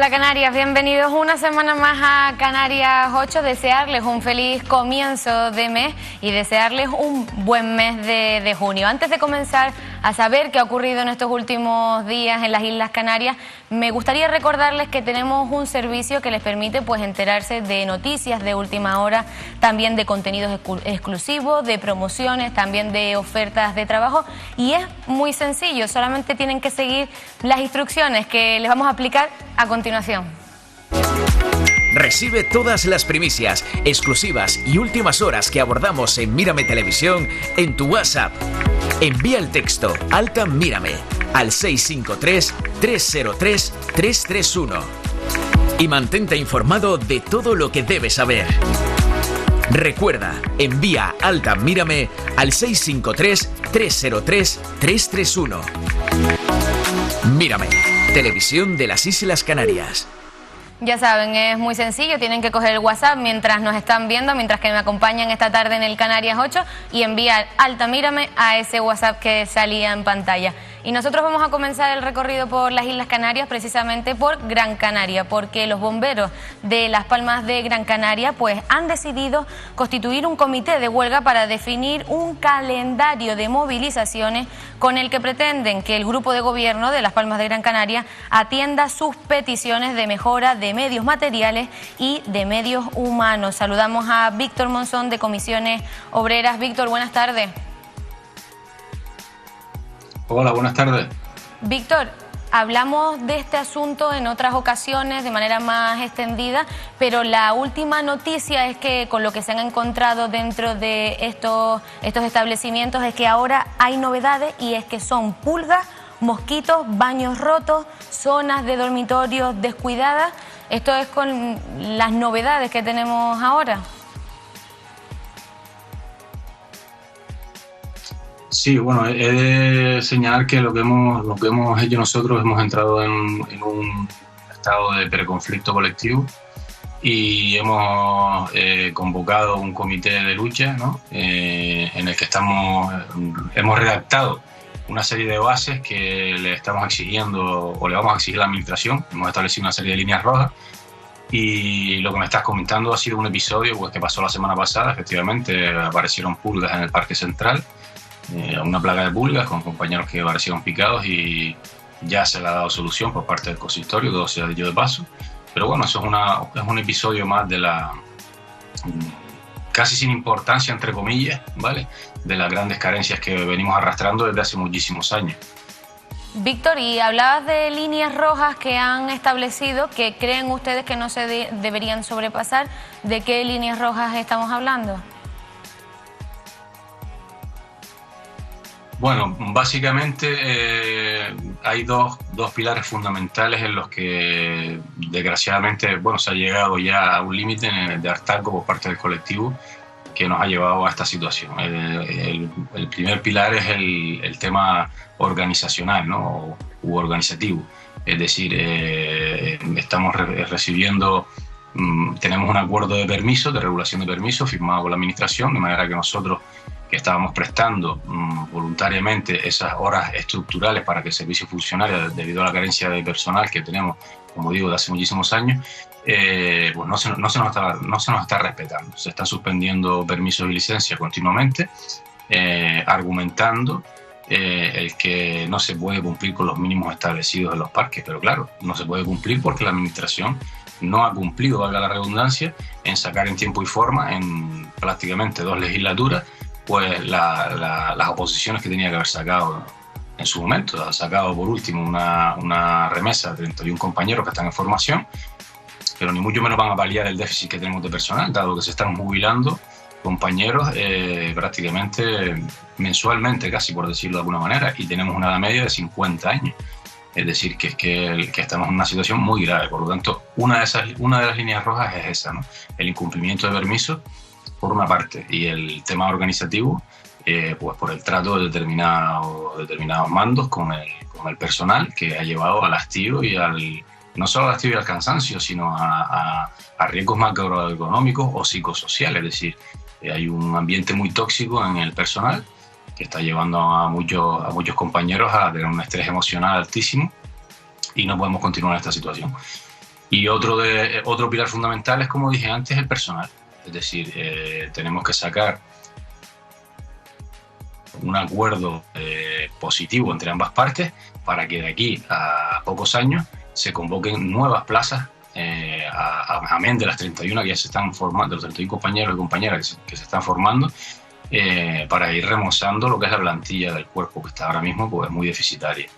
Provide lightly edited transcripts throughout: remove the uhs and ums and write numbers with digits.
Hola Canarias, bienvenidos una semana más a Canarias 8, desearles un feliz comienzo de mes y desearles un buen mes de junio. Antes de comenzar a saber qué ha ocurrido en estos últimos días en las Islas Canarias, me gustaría recordarles que tenemos un servicio que les permite enterarse de noticias de última hora, también de contenidos exclusivos, de promociones, también de ofertas de trabajo, y es muy sencillo, solamente tienen que seguir las instrucciones que les vamos a aplicar a continuación. Recibe todas las primicias, exclusivas y últimas horas que abordamos en Mírame Televisión en tu WhatsApp. Envía el texto Alta Mírame al 653-303-331 y mantente informado de todo lo que debes saber. Recuerda, envía Alta Mírame al 653-303-331. Mírame, Televisión de las Islas Canarias. Ya saben, es muy sencillo, tienen que coger el WhatsApp mientras nos están viendo, mientras que me acompañan esta tarde en el Canarias 8 y enviar Alta Mírame a ese WhatsApp que salía en pantalla. Y nosotros vamos a comenzar el recorrido por las Islas Canarias, precisamente por Gran Canaria, porque los bomberos de Las Palmas de Gran Canaria han decidido constituir un comité de huelga para definir un calendario de movilizaciones con el que pretenden que el grupo de gobierno de Las Palmas de Gran Canaria atienda sus peticiones de mejora de medios materiales y de medios humanos. Saludamos a Víctor Monzón de Comisiones Obreras. Víctor, buenas tardes. Hola, buenas tardes. Víctor, hablamos de este asunto en otras ocasiones de manera más extendida, pero la última noticia es que con lo que se han encontrado dentro de estos establecimientos es que ahora hay novedades, y es que son pulgas, mosquitos, baños rotos, zonas de dormitorios descuidadas. Esto es con las novedades que tenemos ahora. Sí, bueno, he de señalar que lo que hemos hecho nosotros, hemos entrado en un estado de preconflicto colectivo y hemos convocado un comité de lucha, ¿no? En el que hemos redactado una serie de bases que le estamos exigiendo o le vamos a exigir a la administración. Hemos establecido una serie de líneas rojas y lo que me estás comentando ha sido un episodio que pasó la semana pasada. Efectivamente, aparecieron pulgas en el Parque Central. Una plaga de pulgas con compañeros que aparecieron picados y ya se le ha dado solución por parte del consistorio, todo se ha dicho de paso. Pero bueno, eso es un episodio más de la casi sin importancia, entre comillas, ¿vale?, de las grandes carencias que venimos arrastrando desde hace muchísimos años. Víctor, y hablabas de líneas rojas que han establecido, que creen ustedes que no se deberían sobrepasar. ¿De qué líneas rojas estamos hablando? Bueno, básicamente hay dos pilares fundamentales en los que desgraciadamente se ha llegado ya a un límite de hartazgo por parte del colectivo que nos ha llevado a esta situación. El primer pilar es el tema organizacional, ¿no?, u organizativo. Es decir, estamos recibiendo, tenemos un acuerdo de permiso, de regulación de permiso firmado con la administración, de manera que nosotros, que estábamos prestando voluntariamente esas horas estructurales para que el servicio funcionara debido a la carencia de personal que tenemos, como digo, de hace muchísimos años, no se nos está respetando. Se están suspendiendo permisos y licencias continuamente, argumentando el que no se puede cumplir con los mínimos establecidos en los parques. Pero claro, no se puede cumplir porque la administración no ha cumplido, valga la redundancia, en sacar en tiempo y forma, en prácticamente 2 legislaturas, las oposiciones que tenía que haber sacado en su momento. Ha sacado por último una remesa de 31 compañeros que están en formación, pero ni mucho menos van a paliar el déficit que tenemos de personal, dado que se están jubilando compañeros prácticamente mensualmente, casi, por decirlo de alguna manera, y tenemos una edad media de 50 años. Es decir, que estamos en una situación muy grave. Por lo tanto, una de las líneas rojas es esa, ¿no?, el incumplimiento de permisos, por una parte, y el tema organizativo, por el trato de determinados mandos con el personal, que ha llevado al hastío y no solo al hastío y al cansancio, sino a riesgos macroeconómicos o psicosociales. Es decir, hay un ambiente muy tóxico en el personal que está llevando a muchos compañeros a tener un estrés emocional altísimo, y no podemos continuar en esta situación. Y otro pilar fundamental es, como dije antes, el personal. Es decir, tenemos que sacar un acuerdo positivo entre ambas partes para que de aquí a pocos años se convoquen nuevas plazas, amén de las 31 que ya se están formando, de los 31 compañeros y compañeras que se están formando, para ir remozando lo que es la plantilla del cuerpo, que está ahora mismo pues muy deficitaria.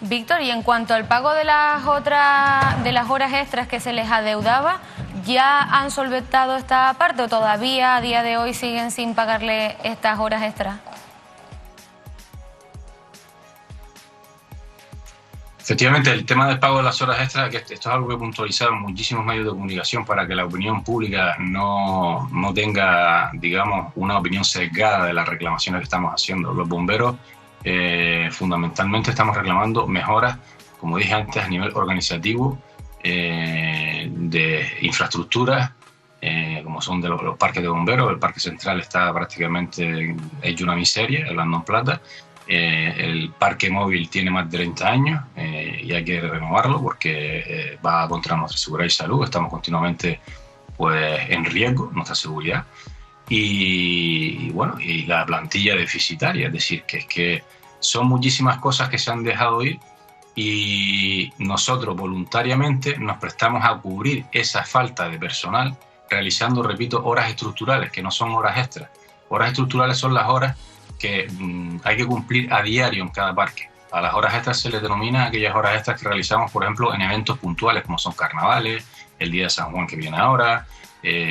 Víctor, y en cuanto al pago de las horas extras que se les adeudaba, ¿ya han solventado esta parte o todavía a día de hoy siguen sin pagarle estas horas extras? Efectivamente, el tema del pago de las horas extras, que esto es algo que puntualizaron muchísimos medios de comunicación para que la opinión pública no tenga, digamos, una opinión sesgada de las reclamaciones que estamos haciendo. Los bomberos fundamentalmente estamos reclamando mejoras, como dije antes, a nivel organizativo, de infraestructuras, como son de los parques de bomberos. El parque central está prácticamente hecho una miseria, hablando en plata. El parque móvil tiene más de 30 años y hay que renovarlo porque va contra nuestra seguridad y salud. Estamos continuamente pues, en riesgo, nuestra seguridad. Y bueno, y la plantilla deficitaria, es decir, que son muchísimas cosas que se han dejado ir y nosotros voluntariamente nos prestamos a cubrir esa falta de personal realizando, repito, horas estructurales, que no son horas extras. Horas estructurales son las horas que hay que cumplir a diario en cada parque. A las horas extras se les denomina aquellas horas extras que realizamos, por ejemplo, en eventos puntuales como son carnavales, el Día de San Juan que viene ahora,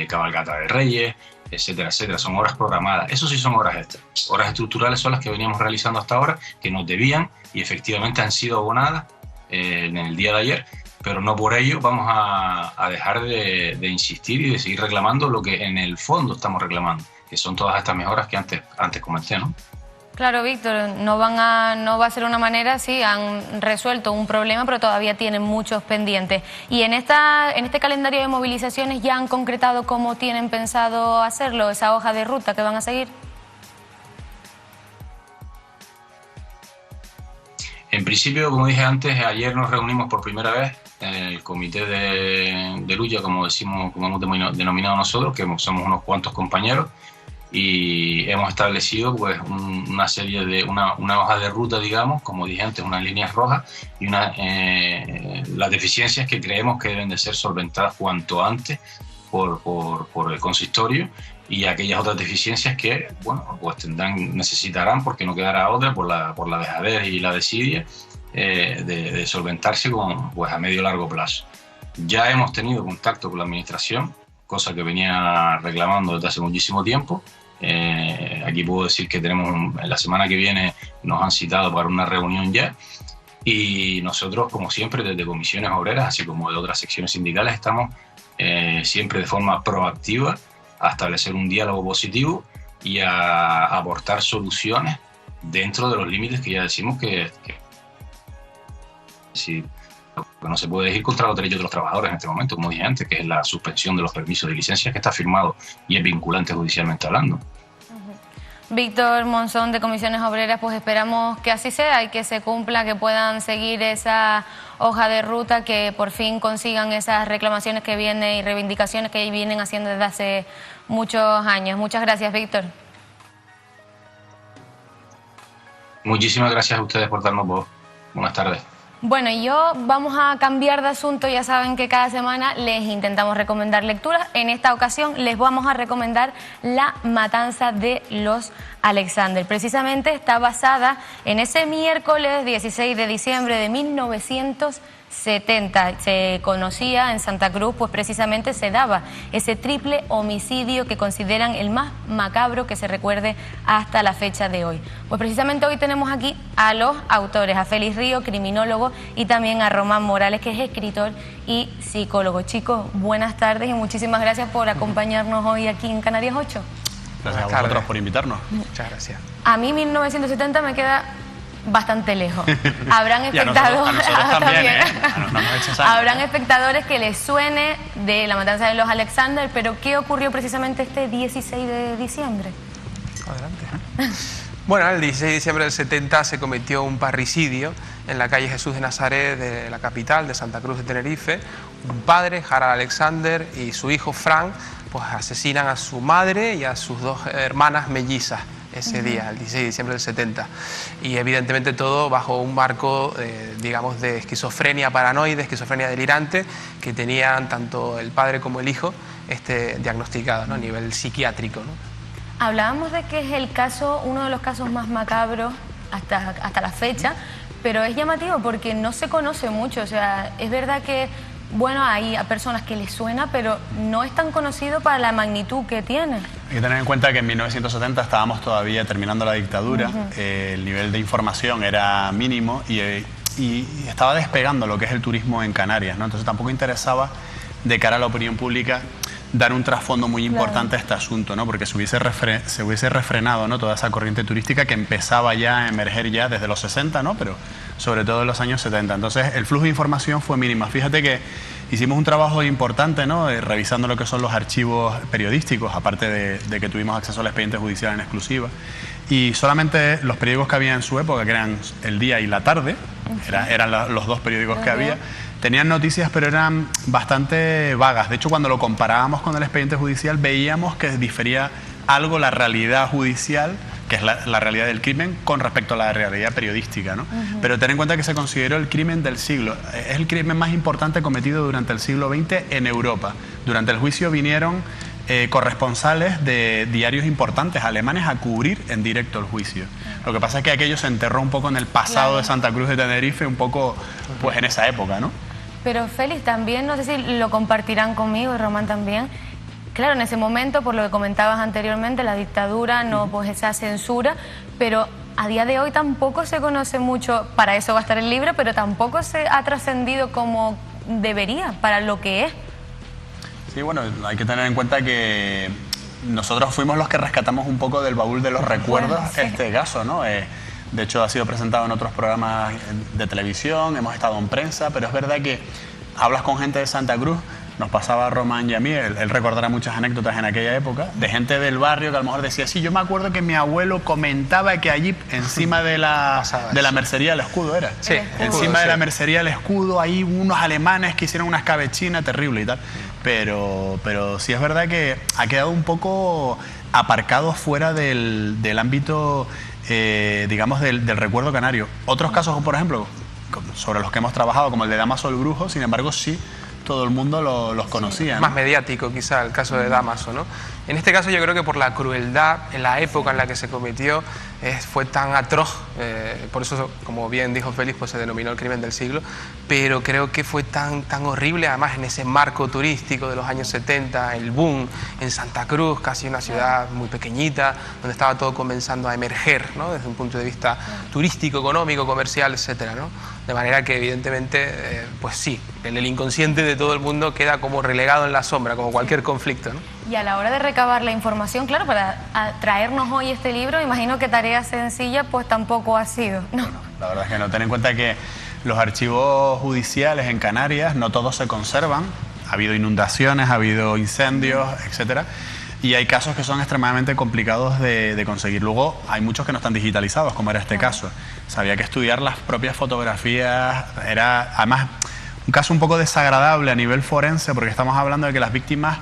cabalgata de Reyes, etcétera, etcétera. Son horas programadas. Eso sí son horas extras. Horas estructurales son las que veníamos realizando hasta ahora, que nos debían y efectivamente han sido abonadas en el día de ayer, pero no por ello vamos a dejar de insistir y de seguir reclamando lo que en el fondo estamos reclamando, que son todas estas mejoras que antes comenté, ¿no? Claro, Víctor, no va a ser una manera, sí, han resuelto un problema, pero todavía tienen muchos pendientes. Y en este calendario de movilizaciones, ¿ya han concretado cómo tienen pensado hacerlo, esa hoja de ruta que van a seguir? En principio, como dije antes, ayer nos reunimos por primera vez en el comité de lucha, como hemos denominado nosotros, que somos unos cuantos compañeros, y hemos establecido pues una serie de una hoja de ruta, digamos, como dije antes, unas líneas rojas y las deficiencias que creemos que deben de ser solventadas cuanto antes por el consistorio, y aquellas otras deficiencias que, bueno, pues necesitarán, porque no quedará otra, por la dejadez y la desidia, de solventarse pues a medio largo plazo. Ya hemos tenido contacto con la administración, cosa que venía reclamando desde hace muchísimo tiempo. Aquí puedo decir que la semana que viene nos han citado para una reunión ya, y nosotros, como siempre, desde comisiones obreras, así como de otras secciones sindicales, estamos siempre de forma proactiva a establecer un diálogo positivo y a aportar soluciones dentro de los límites que ya decimos que no se puede ir contra los derechos de los trabajadores en este momento, como dije antes, que es la suspensión de los permisos de licencia, que está firmado y es vinculante judicialmente hablando. Víctor Monzón, de Comisiones Obreras, pues esperamos que así sea y que se cumpla, que puedan seguir esa hoja de ruta, que por fin consigan esas reclamaciones que vienen y reivindicaciones que vienen haciendo desde hace muchos años. Muchas gracias, Víctor. Muchísimas gracias a ustedes por darnos voz. Buenas tardes. Bueno, y vamos a cambiar de asunto. Ya saben que cada semana les intentamos recomendar lecturas. En esta ocasión les vamos a recomendar La matanza de los Alexander. Precisamente está basada en ese miércoles 16 de diciembre de 1970. Se conocía en Santa Cruz, pues precisamente se daba ese triple homicidio que consideran el más macabro que se recuerde hasta la fecha de hoy. Pues precisamente hoy tenemos aquí a los autores, a Félix Río, criminólogo, y también a Román Morales, que es escritor y psicólogo. Chicos, buenas tardes y muchísimas gracias por acompañarnos hoy aquí en Canarias 8. Gracias a vosotros por invitarnos. Muchas gracias. A mí 1970 me queda bastante lejos. Habrán espectadores, habrán espectadores que les suene de La matanza de los Alexander, pero ¿qué ocurrió precisamente este 16 de diciembre? Adelante. Bueno, el 16 de diciembre del 70 se cometió un parricidio en la calle Jesús de Nazaret de la capital de Santa Cruz de Tenerife. Un padre, Harald Alexander, y su hijo Frank, pues asesinan a su madre y a sus dos hermanas mellizas ese día, el 16 de diciembre del 70. Y evidentemente todo bajo un marco, digamos, de esquizofrenia paranoide, esquizofrenia delirante, que tenían tanto el padre como el hijo diagnosticado, ¿no?, a nivel psiquiátrico, ¿no? Hablábamos de que es el caso, uno de los casos más macabros hasta la fecha, pero es llamativo porque no se conoce mucho. O sea, es verdad que, bueno, hay a personas que les suena, pero no es tan conocido para la magnitud que tiene. Hay que tener en cuenta que en 1970 estábamos todavía terminando la dictadura, el nivel de información era mínimo y estaba despegando lo que es el turismo en Canarias, ¿no? Entonces tampoco interesaba de cara a la opinión pública dar un trasfondo muy importante a este asunto, ¿no? Porque se hubiese refrenado, ¿no?, toda esa corriente turística que empezaba ya a emerger ya desde los 60, ¿no?, pero sobre todo en los años 70. Entonces el flujo de información fue mínimo. Fíjate que hicimos un trabajo importante, ¿no?, revisando lo que son los archivos periodísticos, aparte de que tuvimos acceso al expediente judicial en exclusiva. Y solamente los periódicos que había en su época, que eran El Día y La Tarde, eran los dos periódicos que había, tenían noticias, pero eran bastante vagas. De hecho, cuando lo comparábamos con el expediente judicial, veíamos que difería algo la realidad judicial, que es la realidad del crimen, con respecto a la realidad periodística, ¿no? Pero ten en cuenta que se consideró el crimen del siglo. Es el crimen más importante cometido durante el siglo XX en Europa. Durante el juicio vinieron corresponsales de diarios importantes alemanes a cubrir en directo el juicio. Lo que pasa es que aquello se enterró un poco en el pasado de Santa Cruz de Tenerife, un poco pues en esa época, ¿no? Pero Félix, también, no sé si lo compartirán conmigo y Román también, claro, en ese momento, por lo que comentabas anteriormente, la dictadura, no, pues esa censura, pero a día de hoy tampoco se conoce mucho, para eso va a estar el libro, pero tampoco se ha trascendido como debería, para lo que es. Sí, bueno, hay que tener en cuenta que nosotros fuimos los que rescatamos un poco del baúl de los recuerdos este caso, ¿no? De hecho, ha sido presentado en otros programas de televisión, hemos estado en prensa, pero es verdad que hablas con gente de Santa Cruz, nos pasaba a Román y a mí, él recordará muchas anécdotas en aquella época, de gente del barrio que a lo mejor decía, sí, yo me acuerdo que mi abuelo comentaba que allí, encima de la mercería del escudo, ¿era? Sí. Encima de la mercería del escudo, hay unos alemanes que hicieron una escabechina terrible y tal. Pero sí es verdad que ha quedado un poco aparcado fuera del ámbito, digamos, del recuerdo canario. Otros casos, por ejemplo, sobre los que hemos trabajado, como el de Dámaso el Brujo, sin embargo, sí, todo el mundo los conocía, ¿no? Más mediático, quizá, el caso de Dámaso, ¿no? En este caso yo creo que por la crueldad, en la época en la que se cometió, fue tan atroz, por eso, como bien dijo Félix, pues se denominó el crimen del siglo, pero creo que fue tan horrible, además en ese marco turístico de los años 70, el boom en Santa Cruz, casi una ciudad muy pequeñita, donde estaba todo comenzando a emerger, ¿no?, desde un punto de vista turístico, económico, comercial, etcétera, ¿no? De manera que evidentemente, pues sí, en el inconsciente de todo el mundo queda como relegado en la sombra, como cualquier conflicto, ¿no? Y a la hora de recabar la información, claro, para traernos hoy este libro, imagino que tarea sencilla pues tampoco ha sido, ¿no? Bueno, la verdad es que no. Ten en cuenta que los archivos judiciales en Canarias no todos se conservan. Ha habido inundaciones, ha habido incendios, etcétera. Y hay casos que son extremadamente complicados de conseguir. Luego hay muchos que no están digitalizados, como era este caso. O sea, había que estudiar las propias fotografías. Era además un caso un poco desagradable a nivel forense, porque estamos hablando de que las víctimas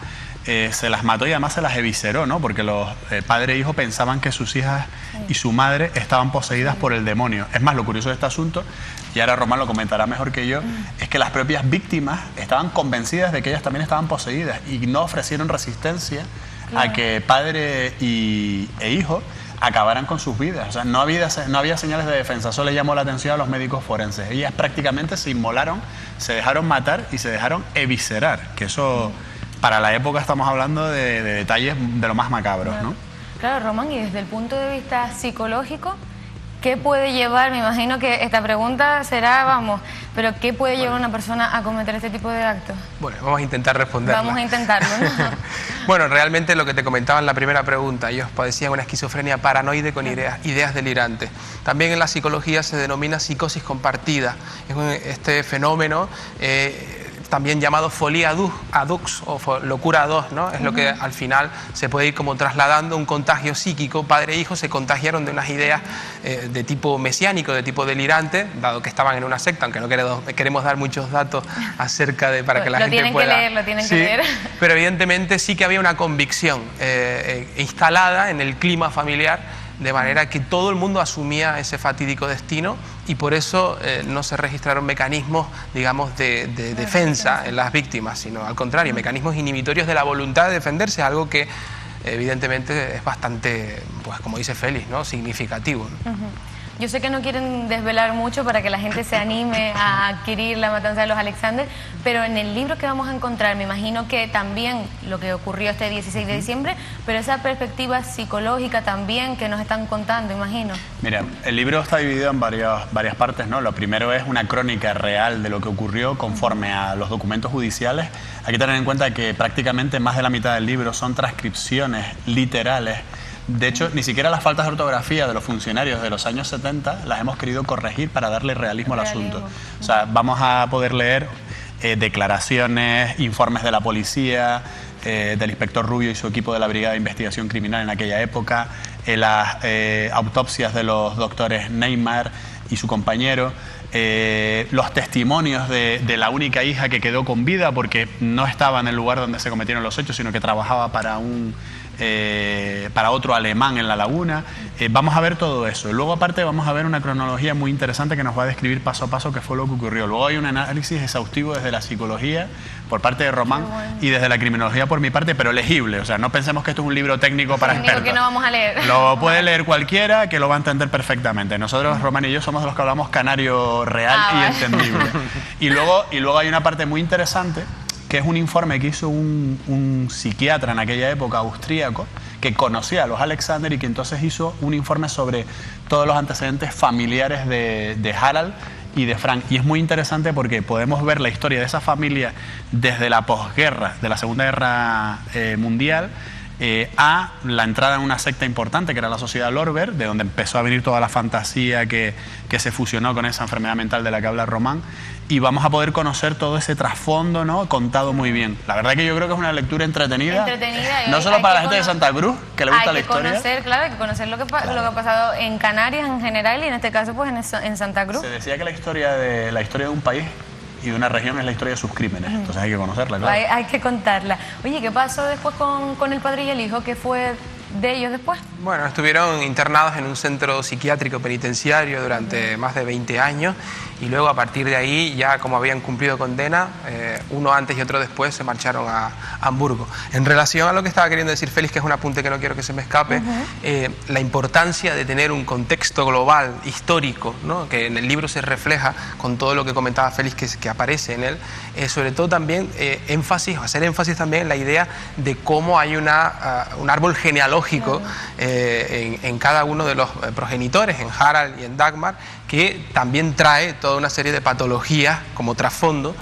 se las mató y además se las evisceró, ¿no? Porque los padre e hijo pensaban que sus hijas y su madre estaban poseídas por el demonio. Es más, lo curioso de este asunto, y ahora Román lo comentará mejor que yo, es que las propias víctimas estaban convencidas de que ellas también estaban poseídas y no ofrecieron resistencia a que padre e hijo acabaran con sus vidas. O sea, no había señales de defensa. Eso le llamó la atención a los médicos forenses. Ellas prácticamente se inmolaron, se dejaron matar y se dejaron eviscerar, que eso, para la época, estamos hablando de detalles de lo más macabros, ¿no? Claro, Román, y desde el punto de vista psicológico, ¿qué puede llevar? Me imagino que esta pregunta será, vamos, pero ¿qué puede llevar a una persona a cometer este tipo de actos? Bueno, vamos a intentar responderla. Vamos a intentarlo, ¿no? Bueno, realmente lo que te comentaba en la primera pregunta, ellos padecían una esquizofrenia paranoide con ideas delirantes. También en la psicología se denomina psicosis compartida. Es este fenómeno también llamado folia adux o locura 2, ¿no? Es lo que al final se puede ir como trasladando un contagio psíquico. Padre e hijo se contagiaron de unas ideas de tipo mesiánico, de tipo delirante, dado que estaban en una secta, aunque no queremos dar muchos datos acerca de para que la gente pueda... Lo tienen que leer. Pero evidentemente sí que había una convicción instalada en el clima familiar, de manera que todo el mundo asumía ese fatídico destino y por eso no se registraron mecanismos, digamos, de defensa en las víctimas, sino al contrario, mecanismos inhibitorios de la voluntad de defenderse, algo que evidentemente es bastante, pues como dice Félix, ¿no? Significativo, ¿no? Yo sé que no quieren desvelar mucho para que la gente se anime a adquirir La matanza de los Alexander, pero en el libro que vamos a encontrar, me imagino que también lo que ocurrió este 16 de diciembre, pero esa perspectiva psicológica también que nos están contando, imagino. Mira, el libro está dividido en varias partes, ¿no? Lo primero es una crónica real de lo que ocurrió conforme a los documentos judiciales. Hay que tener en cuenta que prácticamente más de la mitad del libro son transcripciones literales. De hecho, ni siquiera las faltas de ortografía de los funcionarios de los años 70 las hemos querido corregir para darle realismo al asunto. O sea, vamos a poder leer declaraciones, informes de la policía, del inspector Rubio y su equipo de la Brigada de Investigación Criminal en aquella época, las autopsias de los doctores Neymar y su compañero, los testimonios de la única hija que quedó con vida porque no estaba en el lugar donde se cometieron los hechos, sino que trabajaba para otro alemán en La Laguna. Vamos a ver todo eso. Luego, aparte, vamos a ver una cronología muy interesante que nos va a describir paso a paso qué fue lo que ocurrió. Luego hay un análisis exhaustivo desde la psicología por parte de Román y desde la criminología por mi parte, pero legible. O sea, no pensemos que esto es un libro técnico para expertos. Que no vamos a leer. Lo puede leer cualquiera que lo va a entender perfectamente. Nosotros, Román y yo, somos de los que hablamos canario real y entendible. Y luego hay una parte muy interesante, que es un informe que hizo un psiquiatra en aquella época austríaco que conocía a los Alexander y que entonces hizo un informe sobre todos los antecedentes familiares de Harald y de Frank. Y es muy interesante porque podemos ver la historia de esa familia desde la posguerra, de la Segunda Guerra Mundial, a la entrada en una secta importante que era la Sociedad Lorber, de donde empezó a venir toda la fantasía que se fusionó con esa enfermedad mental de la que habla Román, y vamos a poder conocer todo ese trasfondo, ¿no? Contado muy bien. La verdad que yo creo que es una lectura entretenida. No solo para la gente de Santa Cruz, que le gusta la historia. Hay que conocer lo que ha pasado en Canarias en general y en este caso pues en Santa Cruz. Se decía que la historia de un país y de una región es la historia de sus crímenes, entonces hay que conocerla, claro. Hay que contarla. Oye, ¿qué pasó después con el padre y el hijo? ¿Qué fue de ellos después? Bueno, estuvieron internados en un centro psiquiátrico penitenciario durante más de 20 años y luego a partir de ahí, ya como habían cumplido condena, uno antes y otro después se marcharon a Hamburgo. En relación a lo que estaba queriendo decir Félix, que es un apunte que no quiero que se me escape, la importancia de tener un contexto global, histórico, ¿no? Que en el libro se refleja con todo lo que comentaba Félix que aparece en él, sobre todo también hacer énfasis también en la idea de cómo hay un árbol genealógico en cada uno de los progenitores, en Harald y en Dagmar, que también trae toda una serie de patologías como trasfondo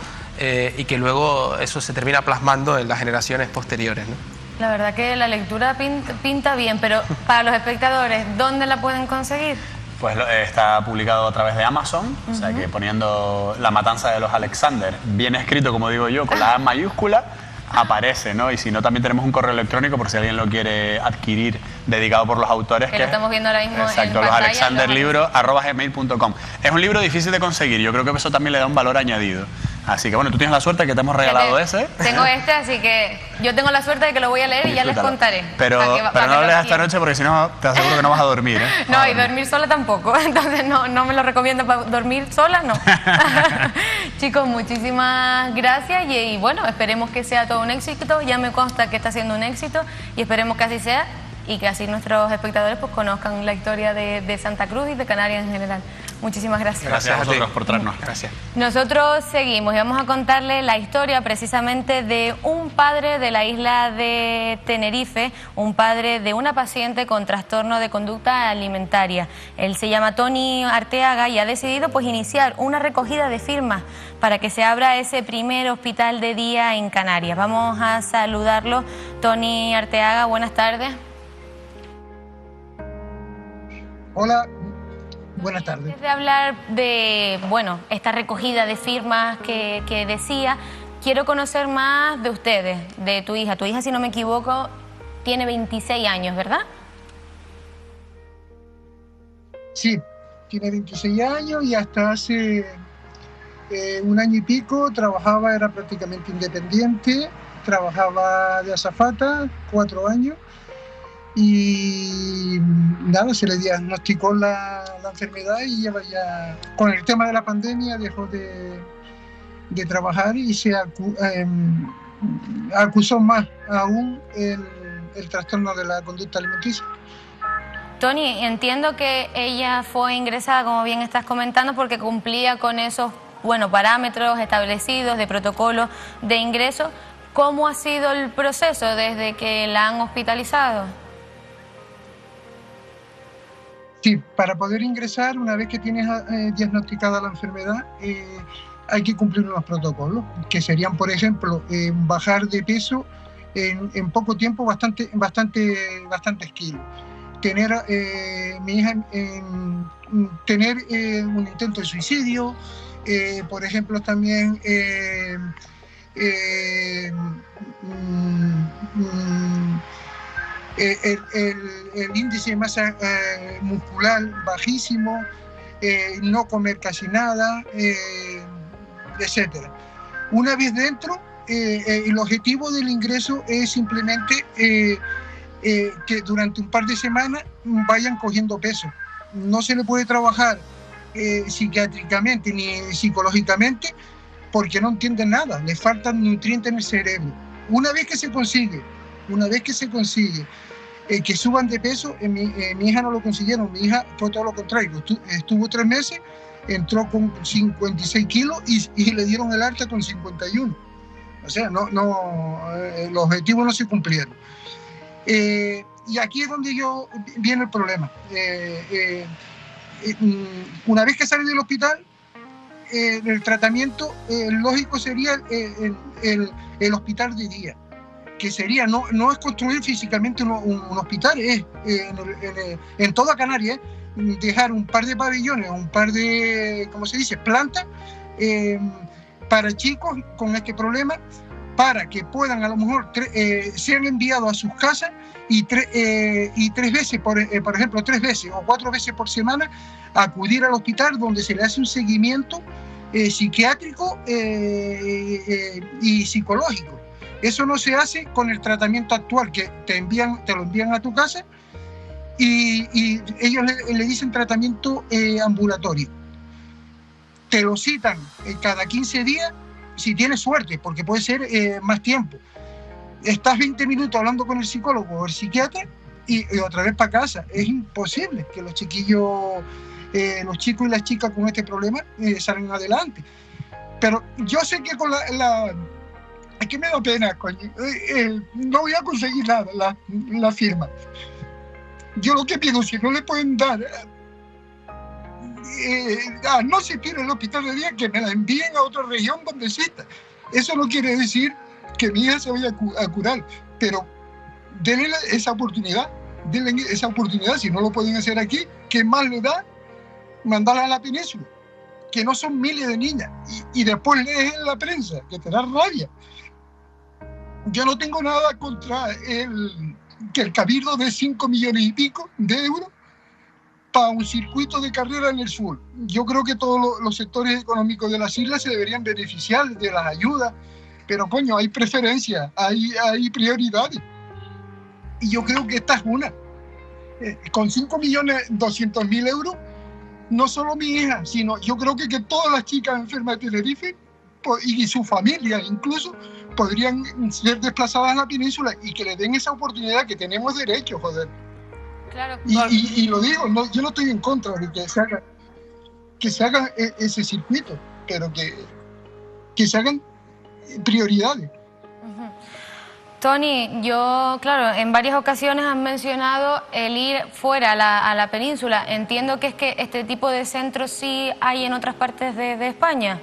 y que luego eso se termina plasmando en las generaciones posteriores, ¿no? La verdad que la lectura pinta bien, pero para los espectadores, ¿dónde la pueden conseguir? Pues está publicado a través de Amazon, o sea que poniendo La matanza de los Alexander, bien escrito, como digo yo, con la A mayúscula, aparece, ¿no? Y si no, también tenemos un correo electrónico por si alguien lo quiere adquirir, dedicado por los autores. Que lo estamos viendo ahora mismo. Exacto, losalexanderlibros@gmail.com. Es un libro difícil de conseguir, yo creo que eso también le da un valor añadido. Así que bueno, tú tienes la suerte que te hemos regalado ese. Tengo este, así que yo tengo la suerte de que lo voy a leer y ya les contaré. Pero no lo leas esta noche porque si no, te aseguro que no vas a dormir, ¿eh? No, y dormir sola tampoco, entonces no me lo recomiendo para dormir sola, no. Chicos, muchísimas gracias y bueno, esperemos que sea todo un éxito. Ya me consta que está siendo un éxito y esperemos que así sea y que así nuestros espectadores pues conozcan la historia de Santa Cruz y de Canarias en general. Muchísimas gracias. Gracias a vosotros por traernos. Gracias. Nosotros seguimos y vamos a contarle la historia precisamente de un padre de la isla de Tenerife, un padre de una paciente con trastorno de conducta alimentaria. Él se llama Tony Arteaga y ha decidido pues iniciar una recogida de firmas para que se abra ese primer hospital de día en Canarias. Vamos a saludarlo. Tony Arteaga, buenas tardes. Hola, buenas tardes. Antes de hablar de, bueno, esta recogida de firmas que decía, quiero conocer más de ustedes, de tu hija. Tu hija, si no me equivoco, tiene 26 años, ¿verdad? Sí, tiene 26 años y hasta hace un año y pico trabajaba, era prácticamente independiente, trabajaba de azafata 4 años y nada, se le diagnosticó la enfermedad y lleva ya, con el tema de la pandemia, dejó de trabajar y se acusó más aún el trastorno de la conducta alimenticia. Tony, entiendo que ella fue ingresada, como bien estás comentando, porque cumplía con esos parámetros establecidos de protocolo de ingreso. ¿Cómo ha sido el proceso desde que la han hospitalizado? Sí, para poder ingresar, una vez que tienes diagnosticada la enfermedad, hay que cumplir unos protocolos, que serían, por ejemplo, bajar de peso en poco tiempo bastantes kilos. Tener mi hija tener un intento de suicidio, por ejemplo, también el índice de masa muscular bajísimo, no comer casi nada, etcétera. Una vez dentro, el objetivo del ingreso es simplemente que durante un par de semanas vayan cogiendo peso. No se le puede trabajar psiquiátricamente ni psicológicamente porque no entienden nada, les faltan nutrientes en el cerebro. Una vez que se consigue que suban de peso, mi hija no lo consiguieron, mi hija fue todo lo contrario, estuvo 3 meses, entró con 56 kilos y le dieron el alta con 51. O sea, los objetivos no se cumplieron. Y aquí es donde viene el problema. Una vez que sale del hospital, el tratamiento lógico sería el hospital de día, que sería, no es construir físicamente un hospital, es en toda Canarias, dejar un par de pabellones, un par de, ¿cómo se dice?, plantas para chicos con este problema, para que puedan a lo mejor sean enviados a sus casas y 3 veces, por ejemplo, 3 veces o 4 veces por semana, acudir al hospital donde se le hace un seguimiento psiquiátrico y psicológico. Eso no se hace con el tratamiento actual, que te lo envían a tu casa y ellos le dicen tratamiento ambulatorio. Te lo citan cada 15 días, si tienes suerte, porque puede ser más tiempo. Estás 20 minutos hablando con el psicólogo o el psiquiatra y otra vez para casa. Es imposible que los chicos y las chicas con este problema salgan adelante. Pero yo sé que con es que me da pena, coño. No voy a conseguir nada, la firma. Yo lo que pido, si no le pueden dar no asistir al hospital de día, que me la envíen a otra región donde exista. Eso no quiere decir que mi hija se vaya a curar, pero denle esa oportunidad, si no lo pueden hacer aquí, ¿qué más le da mandarla a la península? Que no son miles de niñas, y después lees en la prensa, que te da rabia. Yo no tengo nada contra que el cabildo de 5 millones y pico de euros para un circuito de carrera en el sur. Yo creo que todos los sectores económicos de las islas se deberían beneficiar de las ayudas, pero coño, hay preferencias, hay prioridades. Y yo creo que esta es una. Con 5.200.000 euros, no solo mi hija, sino yo creo que todas las chicas enfermas de Tenerife y su familia incluso podrían ser desplazadas a la península y que le den esa oportunidad, que tenemos derecho, joder. Claro. Y lo digo, yo no estoy en contra de que se haga ese circuito, pero que se hagan prioridades. Tony, claro, en varias ocasiones han mencionado el ir fuera a la península. Entiendo que es que este tipo de centros sí hay en otras partes de España.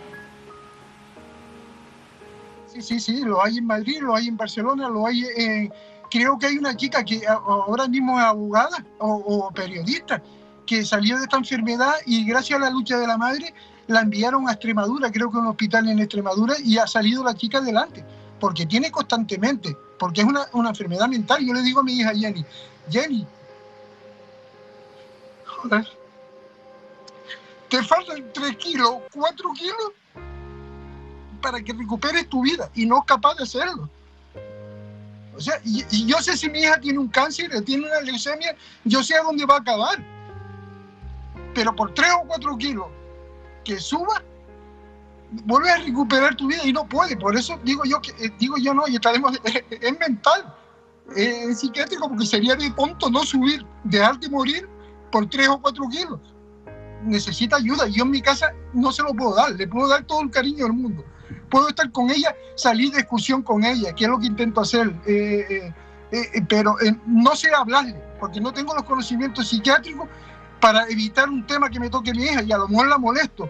Sí, lo hay en Madrid, lo hay en Barcelona, lo hay creo que hay una chica que ahora mismo es abogada o periodista, que salió de esta enfermedad y gracias a la lucha de la madre la enviaron a Extremadura, creo que a un hospital en Extremadura, y ha salido la chica adelante, porque tiene constantemente, porque es una enfermedad mental. Yo le digo a mi hija Jenny, joder, te faltan 3 kilos, 4 kilos para que recuperes tu vida, y no es capaz de hacerlo. O sea, y yo sé si mi hija tiene un cáncer, tiene una leucemia, yo sé a dónde va a acabar. Pero por 3 o 4 kilos que suba, vuelve a recuperar tu vida y no puede. Por eso digo yo no, y estaremos, es mental, es psiquiátrico, porque sería de tonto no subir, dejarte morir por 3 o 4 kilos. Necesita ayuda. Yo en mi casa no se lo puedo dar, le puedo dar todo el cariño del mundo. Puedo estar con ella, salir de excursión con ella, que es lo que intento hacer, pero no sé hablarle, porque no tengo los conocimientos psiquiátricos para evitar un tema que me toque a mi hija, y a lo mejor la molesto.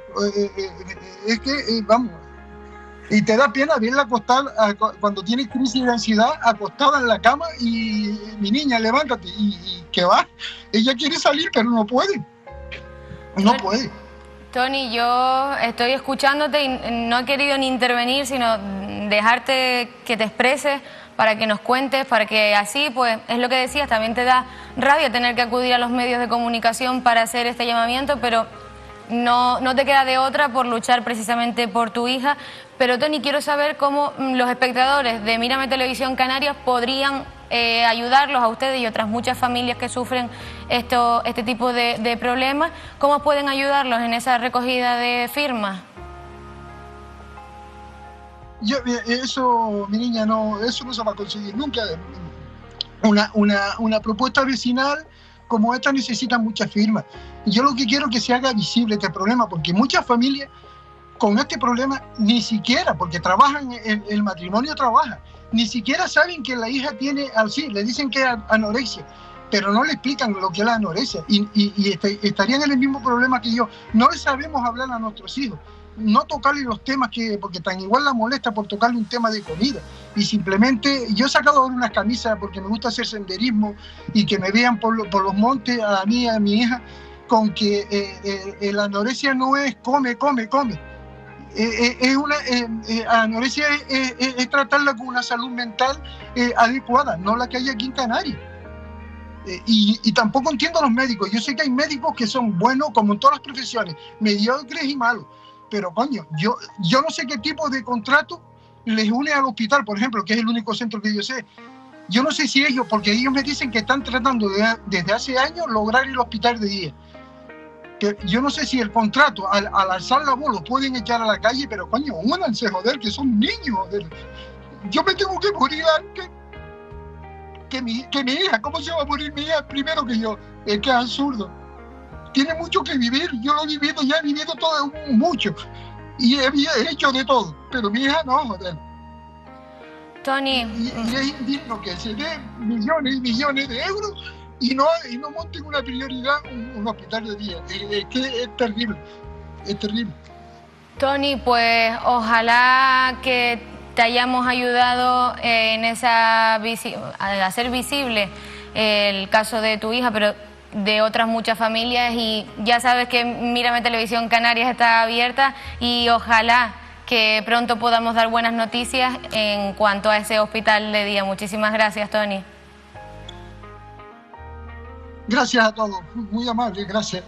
Es que, vamos, y te da pena verla acostada, cuando tiene crisis de ansiedad, acostada en la cama, y mi niña, levántate, y que va, ella quiere salir, pero no puede. No puede. Tony, yo estoy escuchándote y no he querido ni intervenir, sino dejarte que te expreses para que nos cuentes, para que así, pues, es lo que decías, también te da rabia tener que acudir a los medios de comunicación para hacer este llamamiento, pero no te queda de otra por luchar precisamente por tu hija. Pero, Tony, quiero saber cómo los espectadores de Mírame Televisión Canarias podrían ayudarlos a ustedes y otras muchas familias que sufren este tipo de problemas. ¿Cómo pueden ayudarlos en esa recogida de firmas? Eso, mi niña, eso no se va a conseguir nunca. Una propuesta vecinal como esta necesita muchas firmas. Y yo lo que quiero es que se haga visible este problema, porque muchas familias con este problema ni siquiera, porque trabajan, el matrimonio trabaja, ni siquiera saben que la hija tiene, sí, le dicen que es anorexia, pero no le explican lo que es la anorexia, y estarían en el mismo problema que yo. No le sabemos hablar a nuestros hijos, no tocarle los temas porque tan igual la molesta por tocarle un tema de comida, y simplemente yo he sacado ahora unas camisas porque me gusta hacer senderismo y que me vean por los montes, a mí y a mi hija, con que la anorexia no es come. Anorexia es tratarla con una salud mental adecuada, no la que hay aquí en Canarias. Y tampoco entiendo a los médicos. Yo sé que hay médicos que son buenos, como en todas las profesiones, mediocres y malos, pero coño, yo no sé qué tipo de contrato les une al hospital, por ejemplo, que es el único centro que yo sé. Yo no sé si ellos, porque ellos me dicen que están tratando desde hace años lograr el hospital de día. Que yo no sé si el contrato, al alzar la voz, los pueden echar a la calle, pero coño, únanse, joder, que son niños, joder. Yo me tengo que morir antes que mi hija. ¿Cómo se va a morir mi hija primero que yo? Es que es absurdo. Tiene mucho que vivir, yo lo he vivido, ya he vivido todo mucho, y he hecho de todo, pero mi hija no, joder. Tony. Y es indigno que se dé millones y millones de euros y no monten una prioridad un hospital de día. Es que es terrible, es terrible. Tony, pues ojalá que te hayamos ayudado en a hacer visible el caso de tu hija, pero de otras muchas familias, y ya sabes que Mírame Televisión Canarias está abierta, y ojalá que pronto podamos dar buenas noticias en cuanto a ese hospital de día. Muchísimas gracias, Tony. Gracias a todos, muy amable, gracias.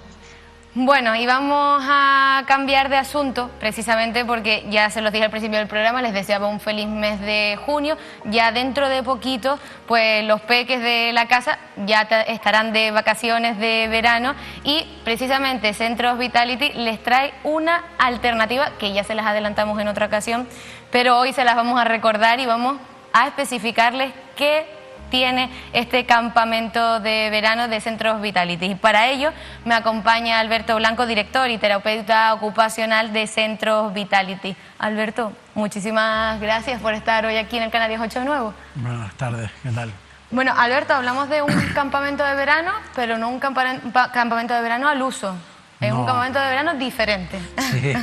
Bueno, y vamos a cambiar de asunto, precisamente porque ya se los dije al principio del programa, les deseaba un feliz mes de junio. Ya dentro de poquito, pues los peques de la casa ya estarán de vacaciones de verano, y precisamente Centros Vitality les trae una alternativa que ya se las adelantamos en otra ocasión, pero hoy se las vamos a recordar y vamos a especificarles qué tiene este campamento de verano de Centros Vitality. Y para ello me acompaña Alberto Blanco, director y terapeuta ocupacional de Centros Vitality. Alberto, muchísimas gracias por estar hoy aquí en el Canarias 8 de nuevo. Buenas tardes, ¿qué tal? Bueno, Alberto, hablamos de un campamento de verano, pero no un campamento de verano al uso. Es un campamento de verano diferente. Sí,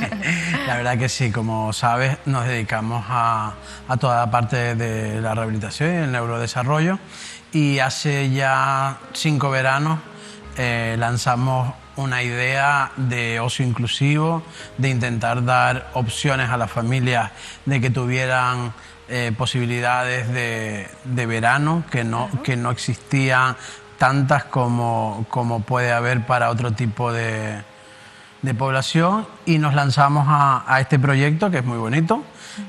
la verdad que sí. Como sabes, nos dedicamos a toda la parte de la rehabilitación y el neurodesarrollo, y hace ya 5 veranos lanzamos una idea de ocio inclusivo, de intentar dar opciones a las familias de que tuvieran posibilidades de verano, que no existían tantas como puede haber para otro tipo de población, y nos lanzamos a este proyecto que es muy bonito,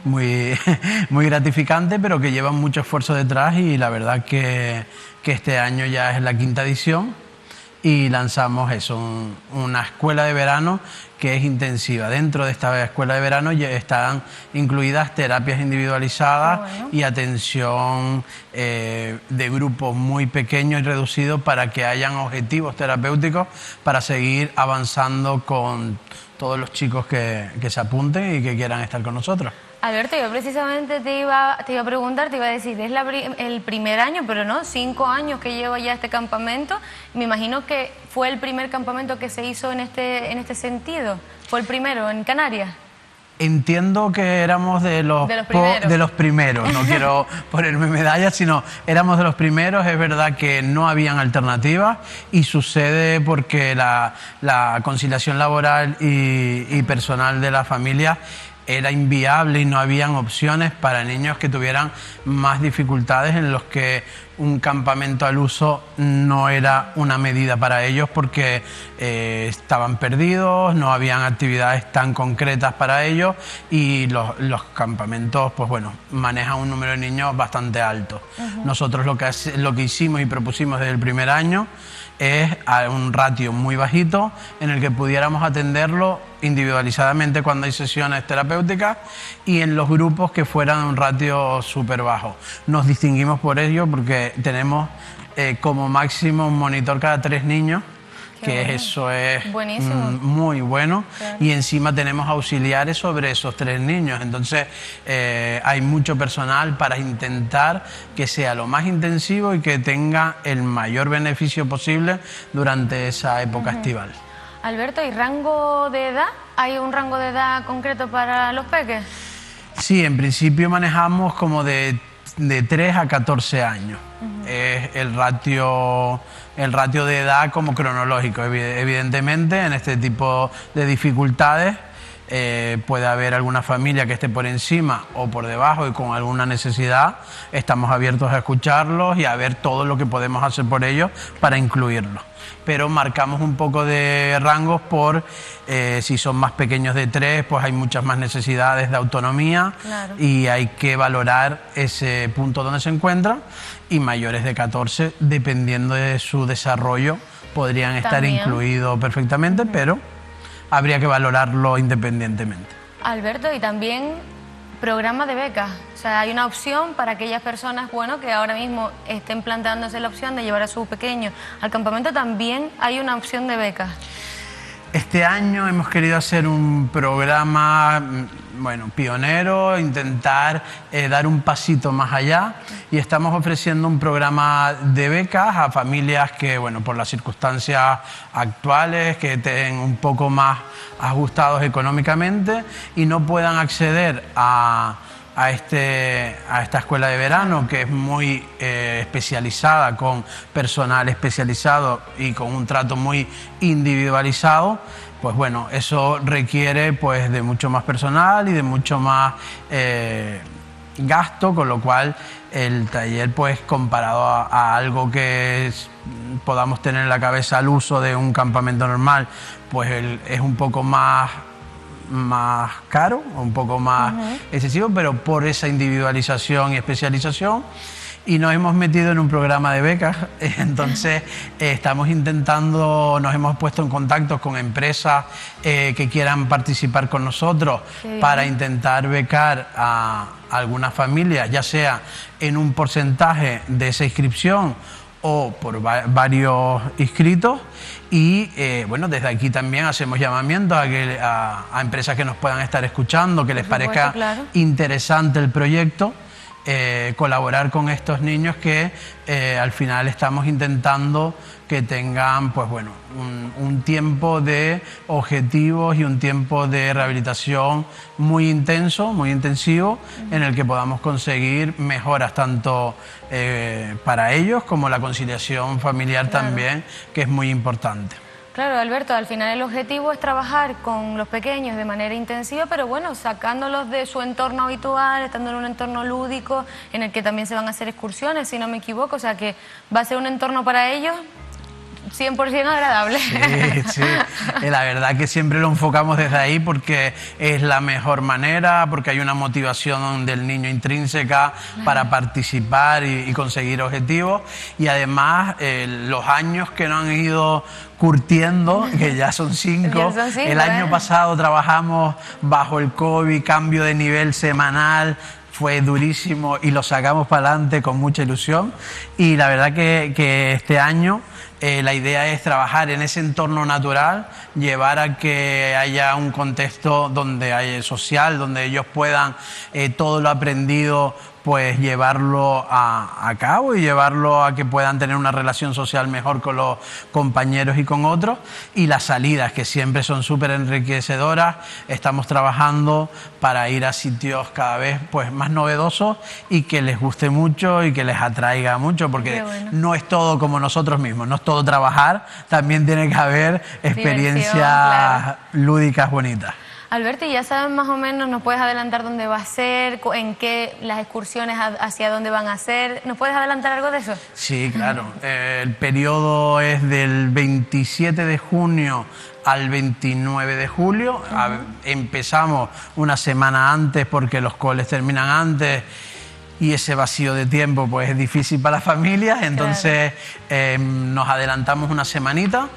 muy gratificante, pero que lleva mucho esfuerzo detrás, y la verdad que este año ya es la 5ª edición y lanzamos eso, una escuela de verano que es intensiva. Dentro de esta escuela de verano ya están incluidas terapias individualizadas y atención de grupos muy pequeños y reducidos para que hayan objetivos terapéuticos para seguir avanzando con todos los chicos que se apunten y que quieran estar con nosotros. Alberto, yo precisamente te iba a preguntar, te iba a decir, es el primer año, pero no, 5 años que lleva ya este campamento. Me imagino que fue el primer campamento que se hizo en este sentido. ¿Fue el primero en Canarias? Entiendo que éramos de los primeros. No quiero ponerme medallas, sino éramos de los primeros. Es verdad que no habían alternativas, y sucede porque la conciliación laboral y personal de la familia era inviable, y no habían opciones para niños que tuvieran más dificultades, en los que un campamento al uso no era una medida para ellos, porque estaban perdidos, no habían actividades tan concretas para ellos, y los campamentos, pues bueno, manejan un número de niños bastante alto. Nosotros lo que hicimos y propusimos desde el primer año es a un ratio muy bajito, en el que pudiéramos atenderlo individualizadamente cuando hay sesiones terapéuticas, y en los grupos que fueran un ratio súper bajo. Nos distinguimos por ello, porque tenemos como máximo un monitor cada 3 niños, eso es muy bueno, claro. Y encima tenemos auxiliares sobre esos 3 niños, entonces hay mucho personal para intentar que sea lo más intensivo y que tenga el mayor beneficio posible durante esa época estival. Alberto, ¿y rango de edad? ¿Hay un rango de edad concreto para los peques? Sí, en principio manejamos como de 3 a 14 años. Es el ratio de edad como cronológico. Evidentemente, en este tipo de dificultades puede haber alguna familia que esté por encima o por debajo y con alguna necesidad. Estamos abiertos a escucharlos y a ver todo lo que podemos hacer por ellos para incluirlos. Pero marcamos un poco de rangos por si son más pequeños de 3, pues hay muchas más necesidades de autonomía, claro. Y hay que valorar ese punto donde se encuentran, y mayores de 14, dependiendo de su desarrollo, podrían estar incluidos perfectamente, pero habría que valorarlo independientemente. Alberto, y también programa de becas. O sea, hay una opción para aquellas personas, bueno, que ahora mismo estén planteándose la opción de llevar a su pequeño al campamento. También hay una opción de becas. Este año hemos querido hacer un programa, bueno, pionero, intentar dar un pasito más allá, y estamos ofreciendo un programa de becas a familias que, bueno, por las circunstancias actuales, que estén un poco más ajustados económicamente y no puedan acceder a esta escuela de verano, que es muy especializada, con personal especializado y con un trato muy individualizado. Pues bueno, eso requiere pues de mucho más personal y de mucho más gasto, con lo cual el taller, pues comparado a algo que podamos tener en la cabeza al uso de un campamento normal, pues es un poco más caro, un poco más excesivo, pero por esa individualización y especialización. Y nos hemos metido en un programa de becas, entonces estamos intentando, nos hemos puesto en contacto con empresas que quieran participar con nosotros para intentar becar a algunas familias, ya sea en un porcentaje de esa inscripción o por varios inscritos. Y bueno, desde aquí también hacemos llamamientos a empresas que nos puedan estar escuchando, que les parezca interesante el proyecto, colaborar con estos niños que al final estamos intentando que tengan, pues bueno, un tiempo de objetivos y un tiempo de rehabilitación muy intenso, muy intensivo, en el que podamos conseguir mejoras tanto para ellos como la conciliación familiar también, que es muy importante. Claro, Alberto, al final el objetivo es trabajar con los pequeños de manera intensiva, pero bueno, sacándolos de su entorno habitual, estando en un entorno lúdico, en el que también se van a hacer excursiones, si no me equivoco, o sea que va a ser un entorno para ellos 100% agradable. Sí, sí. La verdad que siempre lo enfocamos desde ahí porque es la mejor manera, porque hay una motivación del niño intrínseca para participar y conseguir objetivos. Y además, los años que nos han ido curtiendo, que ya son 5. El año pasado trabajamos bajo el COVID, cambio de nivel semanal. Fue durísimo y lo sacamos para adelante con mucha ilusión. Y la verdad que este año la idea es trabajar en ese entorno natural, llevar a que haya un contexto donde haya social, donde ellos puedan todo lo aprendido pues llevarlo a cabo y llevarlo a que puedan tener una relación social mejor con los compañeros y con otros. Y las salidas, que siempre son súper enriquecedoras. Estamos trabajando para ir a sitios cada vez pues más novedosos y que les guste mucho y que les atraiga mucho, porque no es todo como nosotros mismos, no es todo trabajar, también tiene que haber experiencias lúdicas bonitas. Alberto, ya saben más o menos, ¿nos puedes adelantar dónde va a ser, en qué las excursiones hacia dónde van a ser? ¿Nos puedes adelantar algo de eso? Sí, claro. El periodo es del 27 de junio al 29 de julio. Empezamos una semana antes porque los coles terminan antes y ese vacío de tiempo pues es difícil para las familias, entonces nos adelantamos una semanita.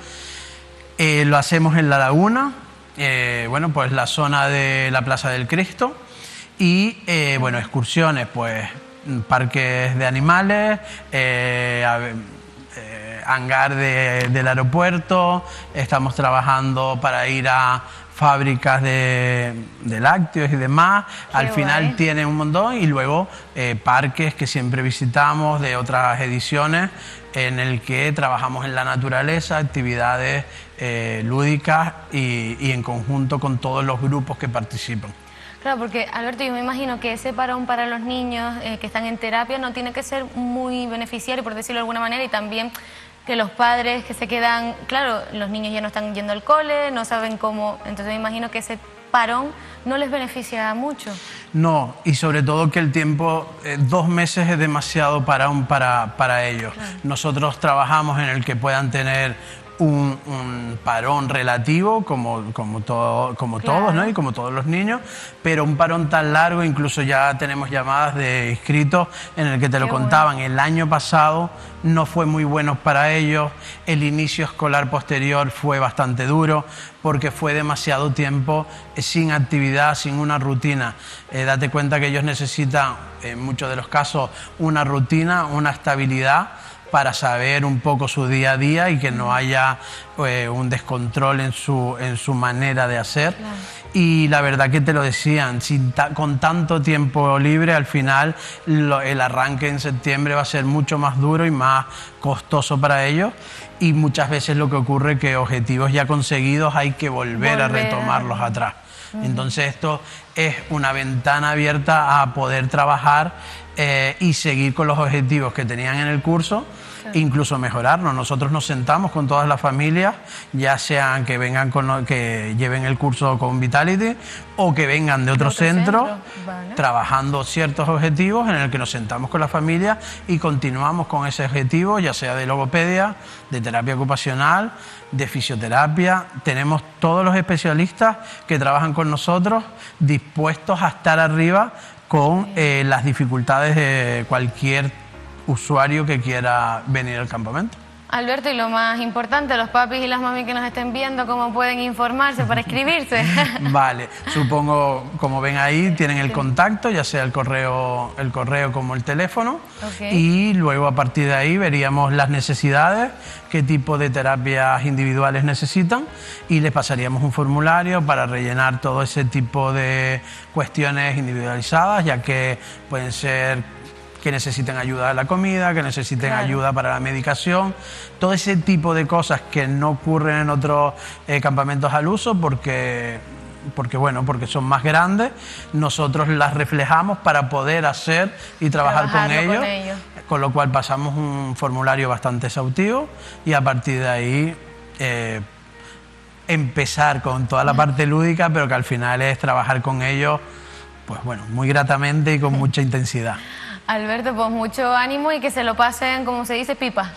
Lo hacemos en La Laguna. Bueno, pues la zona de la Plaza del Cristo y, bueno, excursiones, pues parques de animales, hangar del aeropuerto, estamos trabajando para ir a fábricas de lácteos y demás. Al final tiene un montón y luego parques que siempre visitamos de otras ediciones en el que trabajamos en la naturaleza, actividades lúdicas y en conjunto con todos los grupos que participan. Claro, porque Alberto, yo me imagino que ese parón para los niños que están en terapia no tiene que ser muy beneficiario, por decirlo de alguna manera, y también que los padres que se quedan, claro, los niños ya no están yendo al cole, no saben cómo, entonces me imagino que ese parón no les beneficia mucho. No, y sobre todo que el tiempo, 2 meses es demasiado parón para ellos. Claro. Nosotros trabajamos en el que puedan tener un parón relativo, como todos, ¿no? Y como todos los niños, pero un parón tan largo, incluso ya tenemos llamadas de inscritos en el que te lo contaban. El año pasado no fue muy bueno para ellos, el inicio escolar posterior fue bastante duro porque fue demasiado tiempo sin actividad, sin una rutina. Date cuenta que ellos necesitan, en muchos de los casos, una rutina, una estabilidad para saber un poco su día a día y que no haya un descontrol en su manera de hacer. Claro. Y la verdad que te lo decían, con tanto tiempo libre, al final el arranque en septiembre va a ser mucho más duro y más costoso para ellos, y muchas veces lo que ocurre es que objetivos ya conseguidos hay que volver a retomarlos atrás. Entonces esto es una ventana abierta a poder trabajar y seguir con los objetivos que tenían en el curso, incluso mejorarnos. Nosotros nos sentamos con todas las familias, ya sean que vengan que lleven el curso con Vitality o que vengan de otro centro. Trabajando ciertos objetivos en el que nos sentamos con la familia y continuamos con ese objetivo, ya sea de logopedia, de terapia ocupacional, de fisioterapia. Tenemos todos los especialistas que trabajan con nosotros dispuestos a estar arriba con las dificultades de cualquier usuario que quiera venir al campamento. Alberto, y lo más importante, los papis y las mamis que nos estén viendo, ¿cómo pueden informarse para inscribirse? Vale, supongo, como ven ahí, tienen el contacto, ya sea el correo como el teléfono, y luego a partir de ahí veríamos las necesidades, qué tipo de terapias individuales necesitan, y les pasaríamos un formulario para rellenar todo ese tipo de cuestiones individualizadas, ya que pueden ser que necesiten ayuda a la comida, que necesiten ayuda para la medicación, todo ese tipo de cosas que no ocurren en otros campamentos al uso porque son más grandes. Nosotros las reflejamos para poder hacer y trabajar con ellos, con lo cual pasamos un formulario bastante exhaustivo y a partir de ahí empezar con toda la parte lúdica, pero que al final es trabajar con ellos, pues bueno, muy gratamente y con mucha intensidad. Alberto, pues mucho ánimo y que se lo pasen, como se dice, pipa.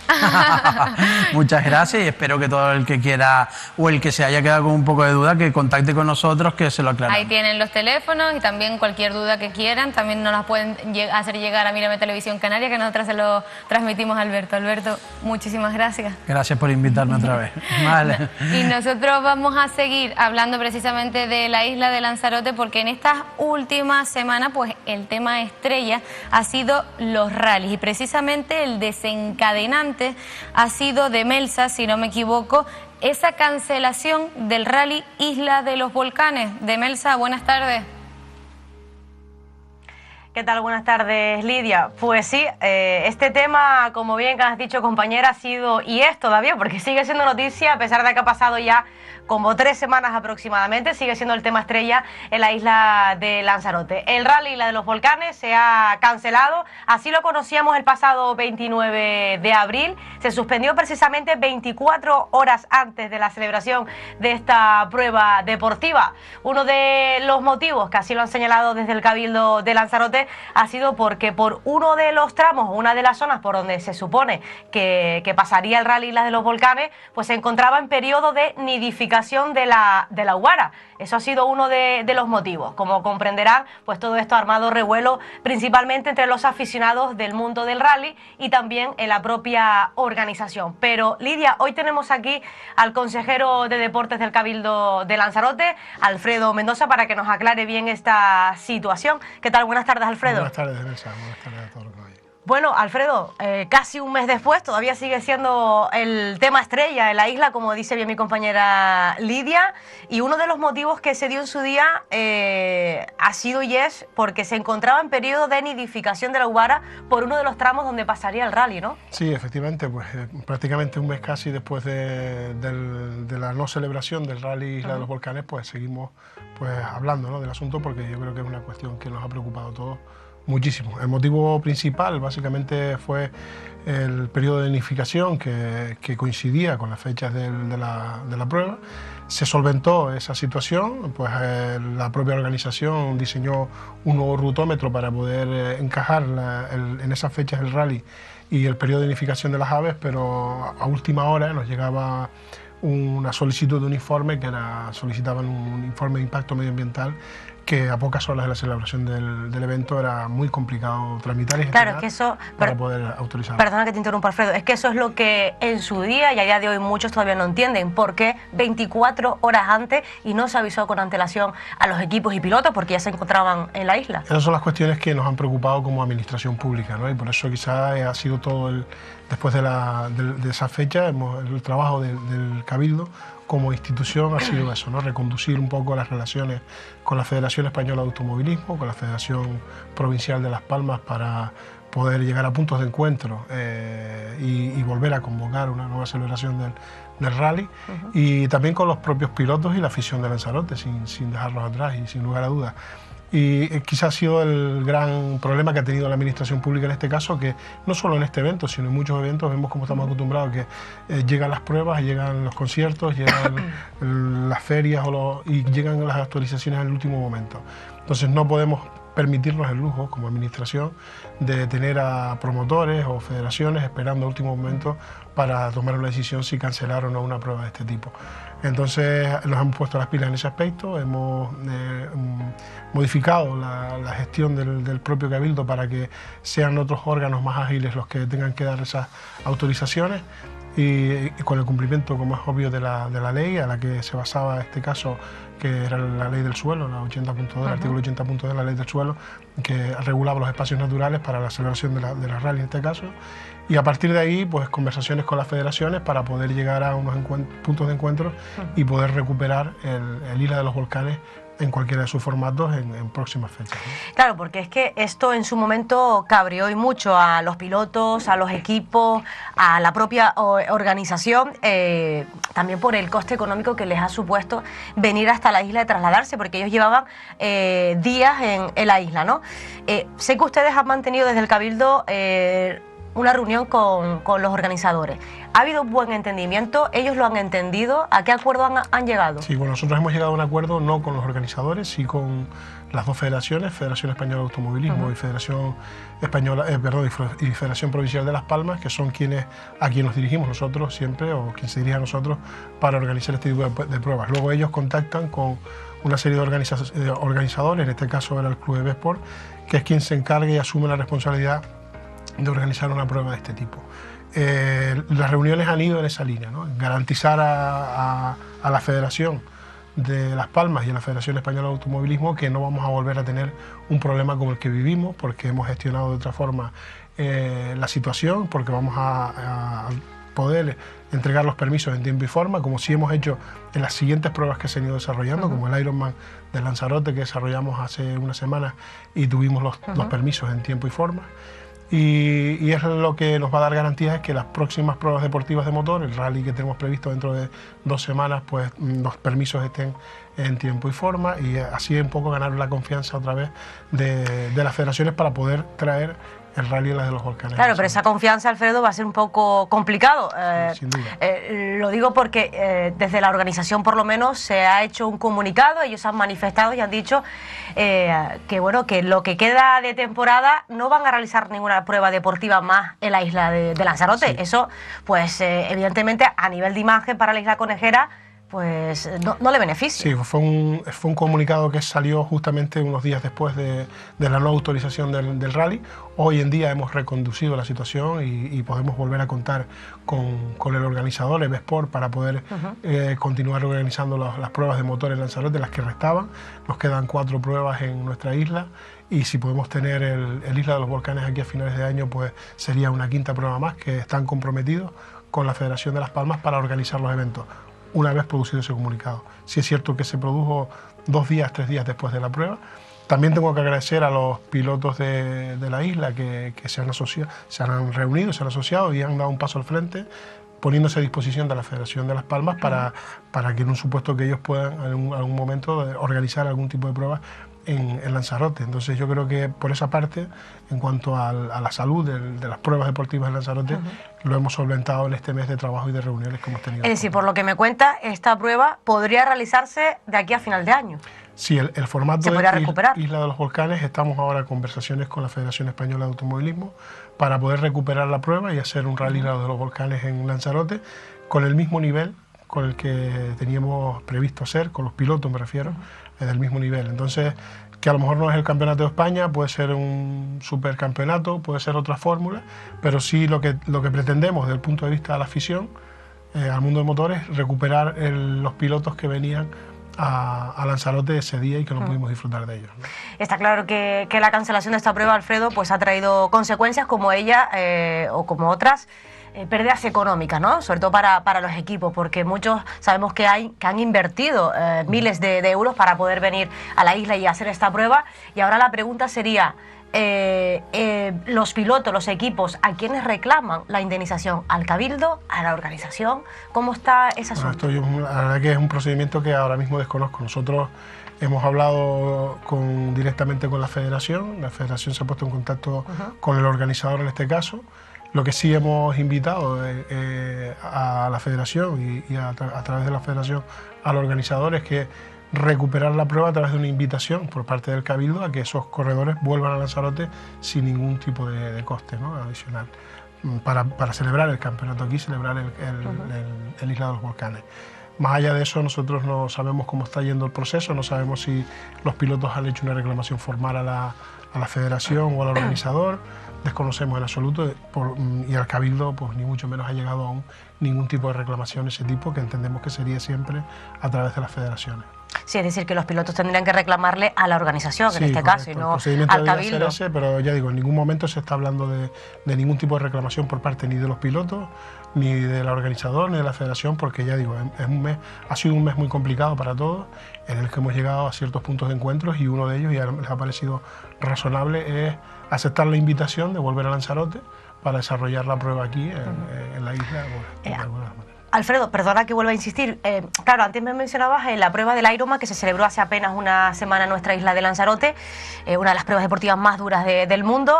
Muchas gracias y espero que todo el que quiera o el que se haya quedado con un poco de duda, que contacte con nosotros, que se lo aclaremos. Ahí tienen los teléfonos y también cualquier duda que quieran, también nos las pueden hacer llegar a Mírame Televisión Canaria, que nosotras se lo transmitimos a Alberto. Alberto, muchísimas gracias. Gracias por invitarme otra vez. Vale. Y nosotros vamos a seguir hablando precisamente de la isla de Lanzarote, porque en estas últimas semanas pues el tema estrella ha sido los rallies, y precisamente el desencadenante ha sido de Melsa, si no me equivoco, esa cancelación del rally Isla de los Volcanes. De Melsa, buenas tardes. ¿Qué tal? Buenas tardes, Lidia. Pues sí, este tema, como bien has dicho, compañera, ha sido y es todavía, porque sigue siendo noticia, a pesar de que ha pasado ya como 3 semanas aproximadamente, sigue siendo el tema estrella en la isla de Lanzarote. El rally Isla de los Volcanes se ha cancelado, así lo conocíamos el pasado 29 de abril, se suspendió precisamente 24 horas antes de la celebración de esta prueba deportiva. Uno de los motivos, que así lo han señalado desde el Cabildo de Lanzarote, ha sido porque por uno de los tramos, una de las zonas por donde se supone que pasaría el rally Isla de los Volcanes, pues se encontraba en periodo de nidificación de la ahuara. Eso ha sido uno de los motivos. Como comprenderán, pues todo esto ha armado revuelo principalmente entre los aficionados del mundo del rally y también en la propia organización. Pero Lidia, hoy tenemos aquí al consejero de deportes del Cabildo de Lanzarote, Alfredo Mendoza, para que nos aclare bien esta situación. ¿Qué tal? Buenas tardes, Alfredo. Buenas tardes, Elsa. Buenas tardes a todos los que vayan. Bueno, Alfredo, casi un mes después todavía sigue siendo el tema estrella en la isla, como dice bien mi compañera Lidia, y uno de los motivos que se dio en su día ha sido y es porque se encontraba en periodo de nidificación de la ahuara por uno de los tramos donde pasaría el rally, ¿no? Sí, efectivamente, pues prácticamente un mes casi después de la no celebración del rally Isla de los Volcanes, pues seguimos pues hablando, ¿no?, del asunto, porque yo creo que es una cuestión que nos ha preocupado a todos muchísimo. El motivo principal básicamente fue el periodo de nidificación que coincidía con las fechas de la prueba. Se solventó esa situación, pues la propia organización diseñó un nuevo rutómetro para poder encajar en esas fechas el rally y el periodo de nidificación de las aves, pero a última hora nos llegaba una solicitud de un informe solicitaban un informe de impacto medioambiental que a pocas horas de la celebración del evento era muy complicado tramitar y gestionar, claro, que eso, para poder autorizar. Perdona que te interrumpa, Alfredo, es que eso es lo que en su día y a día de hoy muchos todavía no entienden, por qué 24 horas antes y no se avisó con antelación a los equipos y pilotos porque ya se encontraban en la isla. Esas son las cuestiones que nos han preocupado como administración pública, ¿no? Y por eso quizá ha sido todo después de esa fecha, el trabajo del Cabildo como institución ha sido eso, ¿no?, reconducir un poco las relaciones con la Federación Española de Automovilismo, con la Federación Provincial de Las Palmas, para poder llegar a puntos de encuentro y volver a convocar una nueva celebración del rally, y también con los propios pilotos y la afición de Lanzarote, sin dejarlos atrás y sin lugar a dudas. Y quizás ha sido el gran problema que ha tenido la administración pública en este caso, que no solo en este evento, sino en muchos eventos vemos como estamos acostumbrados que llegan las pruebas, llegan los conciertos, llegan las ferias y llegan las actualizaciones en el último momento. Entonces no podemos permitirnos el lujo como administración de tener a promotores o federaciones esperando al último momento para tomar una decisión si cancelar o no una prueba de este tipo. Entonces nos hemos puesto las pilas en ese aspecto, hemos modificado la gestión del propio Cabildo para que sean otros órganos más ágiles los que tengan que dar esas autorizaciones, y con el cumplimiento, como es obvio, de la ley a la que se basaba este caso, que era la ley del suelo, la 80.2, el artículo 80.2 de la ley del suelo, que regulaba los espacios naturales para la celebración de la rally en este caso. Y a partir de ahí, pues conversaciones con las federaciones para poder llegar a unos puntos de encuentro y poder recuperar el Isla de los Volcanes en cualquiera de sus formatos en próximas fechas, ¿no? Claro, porque es que esto en su momento cabreó y mucho a los pilotos, a los equipos, a la propia organización, también por el coste económico que les ha supuesto venir hasta la isla y trasladarse, porque ellos llevaban días en la isla, ¿no? Sé que ustedes han mantenido desde el Cabildo una reunión con los organizadores. ¿Ha habido un buen entendimiento? ¿Ellos lo han entendido? ¿A qué acuerdo han llegado? Sí, bueno, nosotros hemos llegado a un acuerdo no con los organizadores, sí con las dos federaciones, Federación Española de Automovilismo y Federación Española, y Federación Provincial de Las Palmas, que son a quienes nos dirigimos nosotros siempre, o quien se dirige a nosotros para organizar este tipo de pruebas. Luego ellos contactan con una serie de organizadores, en este caso era el Club de Vesport, que es quien se encarga y asume la responsabilidad de organizar una prueba de este tipo. Las reuniones han ido en esa línea, ¿no? Garantizar a la Federación de Las Palmas y a la Federación Española de Automovilismo que no vamos a volver a tener un problema como el que vivimos, porque hemos gestionado de otra forma la situación, porque vamos a poder entregar los permisos en tiempo y forma, como sí hemos hecho en las siguientes pruebas que se han ido desarrollando, como el Ironman de Lanzarote que desarrollamos hace unas semanas y tuvimos los permisos en tiempo y forma. Y es lo que nos va a dar garantías es que las próximas pruebas deportivas de motor, el rally que tenemos previsto dentro de 2 semanas, pues los permisos estén en tiempo y forma, y así un poco ganar la confianza otra vez de las federaciones para poder traer el rally de los volcanes. Claro, pero esa confianza, Alfredo, va a ser un poco complicado. Sin duda. Lo digo porque desde la organización por lo menos se ha hecho un comunicado, ellos han manifestado y han dicho que bueno, que lo que queda de temporada no van a realizar ninguna prueba deportiva más en la isla de Lanzarote. Sí. Eso, pues evidentemente a nivel de imagen para la isla conejera, pues no le beneficia. Sí, fue un comunicado que salió justamente unos días después de la nueva autorización del rally. Hoy en día hemos reconducido la situación y podemos volver a contar con el organizador, el Vesport, para poder continuar organizando las pruebas de motor en Lanzarote, las que restaban. Nos quedan 4 pruebas en nuestra isla, y si podemos tener el Isla de los Volcanes aquí a finales de año, pues sería una 5ª prueba más, que están comprometidos con la Federación de Las Palmas para organizar los eventos una vez producido ese comunicado. Sí es cierto que se produjo 2 días, 3 días después de la prueba. También tengo que agradecer a los pilotos de la isla que se han reunido, se han asociado y han dado un paso al frente, poniéndose a disposición de la Federación de Las Palmas para que en un supuesto que ellos puedan en algún momento organizar algún tipo de prueba en Lanzarote. Entonces yo creo que por esa parte, en cuanto a la salud de las pruebas deportivas en Lanzarote, lo hemos solventado en este mes de trabajo y de reuniones que hemos tenido. Es decir, por lo que me cuenta, esta prueba podría realizarse de aquí a final de año. Sí, el formato de Isla de los Volcanes, estamos ahora en conversaciones con la Federación Española de Automovilismo para poder recuperar la prueba y hacer un rally Isla de los Volcanes en Lanzarote con el mismo nivel con el que teníamos previsto hacer, con los pilotos me refiero, del mismo nivel. Entonces, que a lo mejor no es el Campeonato de España, puede ser un supercampeonato, puede ser otra fórmula, pero sí lo que pretendemos desde el punto de vista de la afición al mundo de motores, recuperar los pilotos que venían a Lanzarote ese día y que no pudimos disfrutar de ellos, ¿no? Está claro que la cancelación de esta prueba, Alfredo, pues ha traído consecuencias como ella o como otras, pérdidas económicas, ¿no? Sobre todo para los equipos, porque muchos sabemos que han invertido miles de euros para poder venir a la isla y hacer esta prueba, y ahora la pregunta sería, los pilotos, los equipos, ¿a quiénes reclaman la indemnización? ¿Al Cabildo? ¿A la organización? ¿Cómo está ese asunto? La verdad que es un procedimiento que ahora mismo desconozco. Nosotros hemos hablado directamente con la Federación se ha puesto en contacto con el organizador en este caso. Lo que sí hemos invitado a la Federación y a través de la Federación al organizador es que recuperar la prueba a través de una invitación por parte del Cabildo a que esos corredores vuelvan a Lanzarote sin ningún tipo de coste, ¿no? Adicional, para celebrar el campeonato aquí, celebrar el Isla de los Volcanes. Más allá de eso, nosotros no sabemos cómo está yendo el proceso, no sabemos si los pilotos han hecho una reclamación formal a la Federación o al organizador. Desconocemos en absoluto y al Cabildo pues ni mucho menos ha llegado aún ningún tipo de reclamación de ese tipo, que entendemos que sería siempre a través de las federaciones. Sí, es decir, que los pilotos tendrían que reclamarle a la organización, en este caso, y no al Cabildo. Pero ya digo, en ningún momento se está hablando de ningún tipo de reclamación por parte ni de los pilotos, ni del organizador, ni de la federación, porque ya digo, ha sido un mes muy complicado para todos, en el que hemos llegado a ciertos puntos de encuentros, y uno de ellos, ya les ha parecido razonable, es aceptar la invitación de volver a Lanzarote para desarrollar la prueba aquí en la isla. De alguna manera. Alfredo, perdona que vuelva a insistir. Claro, antes me mencionabas la prueba del Ironman que se celebró hace apenas una semana en nuestra isla de Lanzarote, una de las pruebas deportivas más duras del mundo.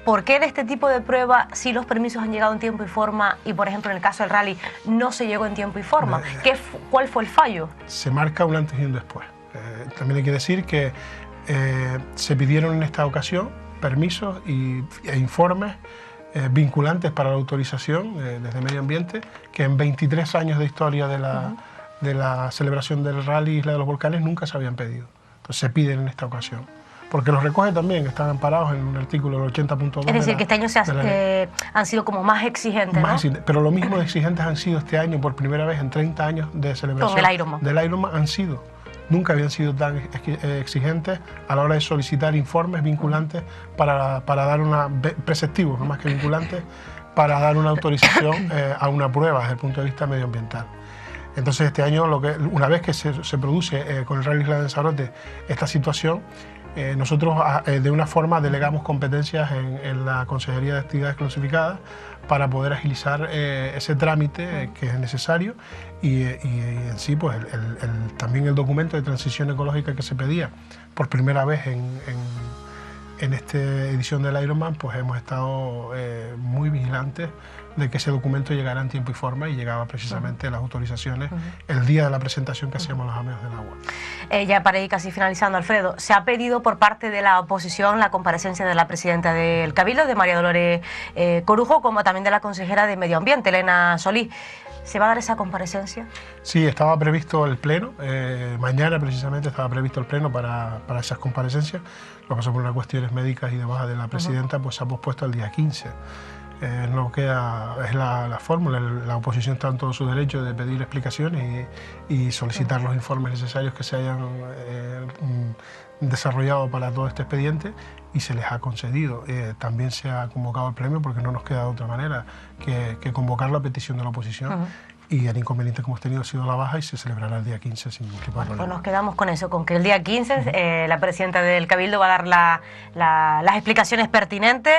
¿por qué en este tipo de pruebas sí los permisos han llegado en tiempo y forma y, por ejemplo, en el caso del rally no se llegó en tiempo y forma? ¿Cuál fue el fallo? Se marca un antes y un después. También hay que decir que se pidieron en esta ocasión permisos e informes vinculantes para la autorización desde Medio Ambiente, que en 23 años de historia de la celebración del rally Isla de los Volcanes nunca se habían pedido. Entonces se piden en esta ocasión. Porque los recoge también, están amparados en un artículo del 80.2. Es decir, que este año han sido como más exigentes, ¿no? Pero lo mismo de exigentes han sido este año, por primera vez en 30 años de celebración del Ironman, han sido. Nunca habían sido tan exigentes a la hora de solicitar informes vinculantes para dar preceptivos, no más que vinculantes, para dar una autorización a una prueba desde el punto de vista medioambiental. Entonces este año, una vez que se produce con el Rally Isla de Lanzarote esta situación, nosotros de una forma delegamos competencias en la Consejería de Actividades Clasificadas para poder agilizar ese trámite que es necesario y en sí pues también el documento de transición ecológica que se pedía por primera vez en esta edición del Ironman, pues hemos estado muy vigilantes de que ese documento llegara en tiempo y forma, y llegaba precisamente las autorizaciones el día de la presentación que hacíamos los amigos del agua. Ya para ir casi finalizando, Alfredo, se ha pedido por parte de la oposición la comparecencia de la presidenta del Cabildo, de María Dolores Corujo, como también de la consejera de Medio Ambiente, Elena Solís. ¿Se va a dar esa comparecencia? Sí, estaba previsto el pleno, mañana precisamente estaba previsto el pleno para esas comparecencias. Lo que pasa por unas cuestiones médicas y de baja de la presidenta, pues se ha pospuesto al día 15. No queda, es la fórmula, la oposición está en todo su derecho de pedir explicaciones y solicitar los informes necesarios que se hayan desarrollado para todo este expediente, y se les ha concedido. También se ha convocado el premio porque no nos queda de otra manera que convocarlo a petición de la oposición. Y el inconveniente que hemos tenido ha sido la baja y se celebrará el día 15 sin ningún tipo de problema. Pues nos quedamos con eso, con que el día 15 la presidenta del Cabildo va a dar las explicaciones pertinentes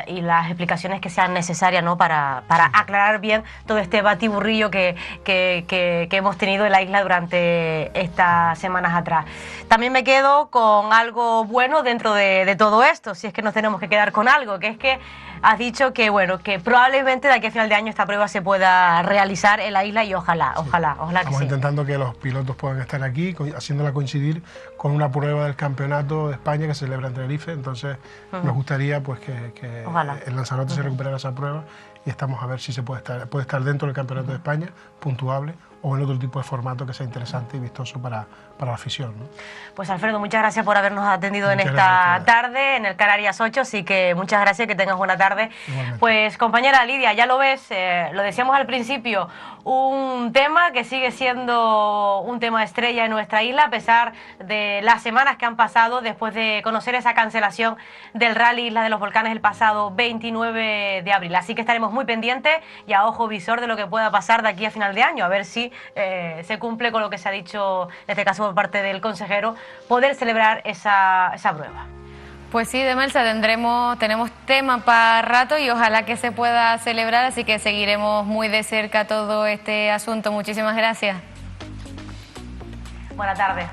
y las explicaciones que sean necesarias, ¿no? para aclarar bien todo este batiburrillo que hemos tenido en la isla durante estas semanas atrás. También me quedo con algo bueno dentro de todo esto, si es que nos tenemos que quedar con algo, que es que has dicho que, bueno, que probablemente de aquí a final de año esta prueba se pueda realizar en la isla, y ojalá que sí. Estamos intentando que los pilotos puedan estar aquí, haciéndola coincidir con una prueba del Campeonato de España que se celebra en Tenerife. Entonces nos gustaría pues que el Lanzarote se recuperara esa prueba, y estamos a ver si se puede estar dentro del Campeonato de España, puntuable, o en otro tipo de formato que sea interesante y vistoso para la afición, ¿no? Pues Alfredo, muchas gracias por habernos atendido en esta tarde en el Canarias 8, así que muchas gracias, que tengas buena tarde. Igualmente. Pues compañera Lidia, ya lo ves, lo decíamos al principio, un tema que sigue siendo un tema estrella en nuestra isla, a pesar de las semanas que han pasado después de conocer esa cancelación del Rally Isla de los Volcanes el pasado 29 de abril. Así que estaremos muy pendientes y a ojo visor de lo que pueda pasar de aquí a final de año, a ver si se cumple con lo que se ha dicho, en este caso por parte del consejero, poder celebrar esa prueba. Pues sí, Demelsa, tenemos tema para rato y ojalá que se pueda celebrar, así que seguiremos muy de cerca todo este asunto. Muchísimas gracias. Buenas tardes.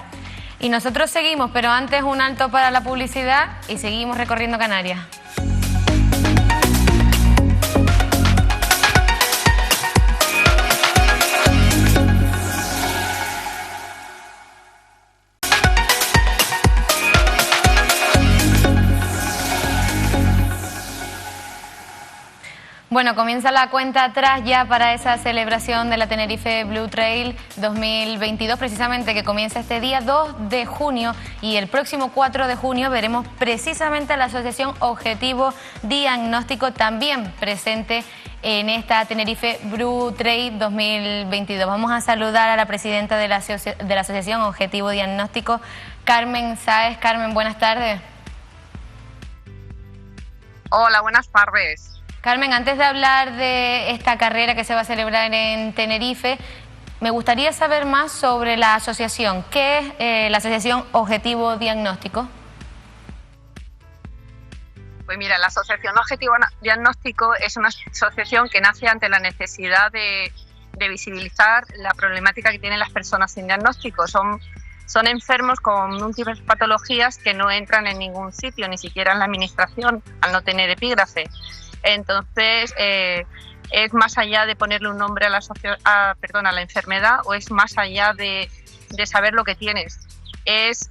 Y nosotros seguimos, pero antes un alto para la publicidad y seguimos recorriendo Canarias. Bueno, comienza la cuenta atrás ya para esa celebración de la Tenerife Blue Trail 2022, precisamente, que comienza este día 2 de junio y el próximo 4 de junio veremos precisamente a la Asociación Objetivo Diagnóstico también presente en esta Tenerife Blue Trail 2022. Vamos a saludar a la presidenta de la Asociación Objetivo Diagnóstico, Carmen Sáez. Carmen, buenas tardes. Hola, buenas tardes. Carmen, antes de hablar de esta carrera que se va a celebrar en Tenerife, me gustaría saber más sobre la asociación. ¿Qué es la Asociación Objetivo Diagnóstico? Pues mira, la Asociación Objetivo Diagnóstico es una asociación que nace ante la necesidad de visibilizar la problemática que tienen las personas sin diagnóstico. Son son enfermos con múltiples patologías que no entran en ningún sitio, ni siquiera en la administración, al no tener epígrafe. Entonces, es más allá de ponerle un nombre a la enfermedad, o es más allá de saber lo que tienes. Es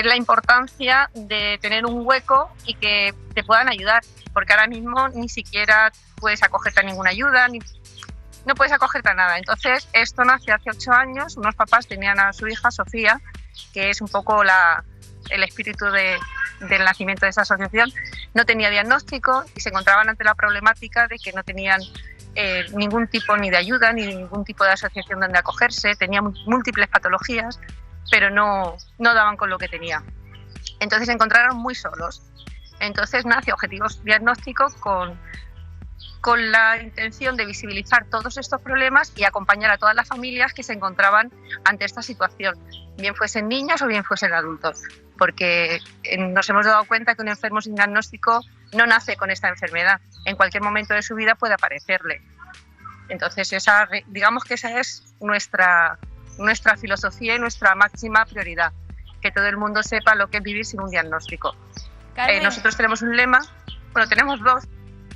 la importancia de tener un hueco y que te puedan ayudar, porque ahora mismo ni siquiera puedes acogerte a ninguna ayuda, no puedes acogerte a nada. Entonces, esto nace hace 8 años, unos papás tenían a su hija, Sofía, que es un poco el espíritu del nacimiento de esa asociación, no tenía diagnóstico y se encontraban ante la problemática de que no tenían ningún tipo ni de ayuda, ni ningún tipo de asociación donde acogerse, tenían múltiples patologías, pero no daban con lo que tenía. Entonces se encontraron muy solos. Entonces nace Objetivos Diagnósticos con la intención de visibilizar todos estos problemas y acompañar a todas las familias que se encontraban ante esta situación, bien fuesen niños o bien fuesen adultos, porque nos hemos dado cuenta que un enfermo sin diagnóstico no nace con esta enfermedad, en cualquier momento de su vida puede aparecerle. Entonces, digamos que esa es nuestra filosofía y nuestra máxima prioridad, que todo el mundo sepa lo que es vivir sin un diagnóstico. Nosotros tenemos un lema, bueno, tenemos dos.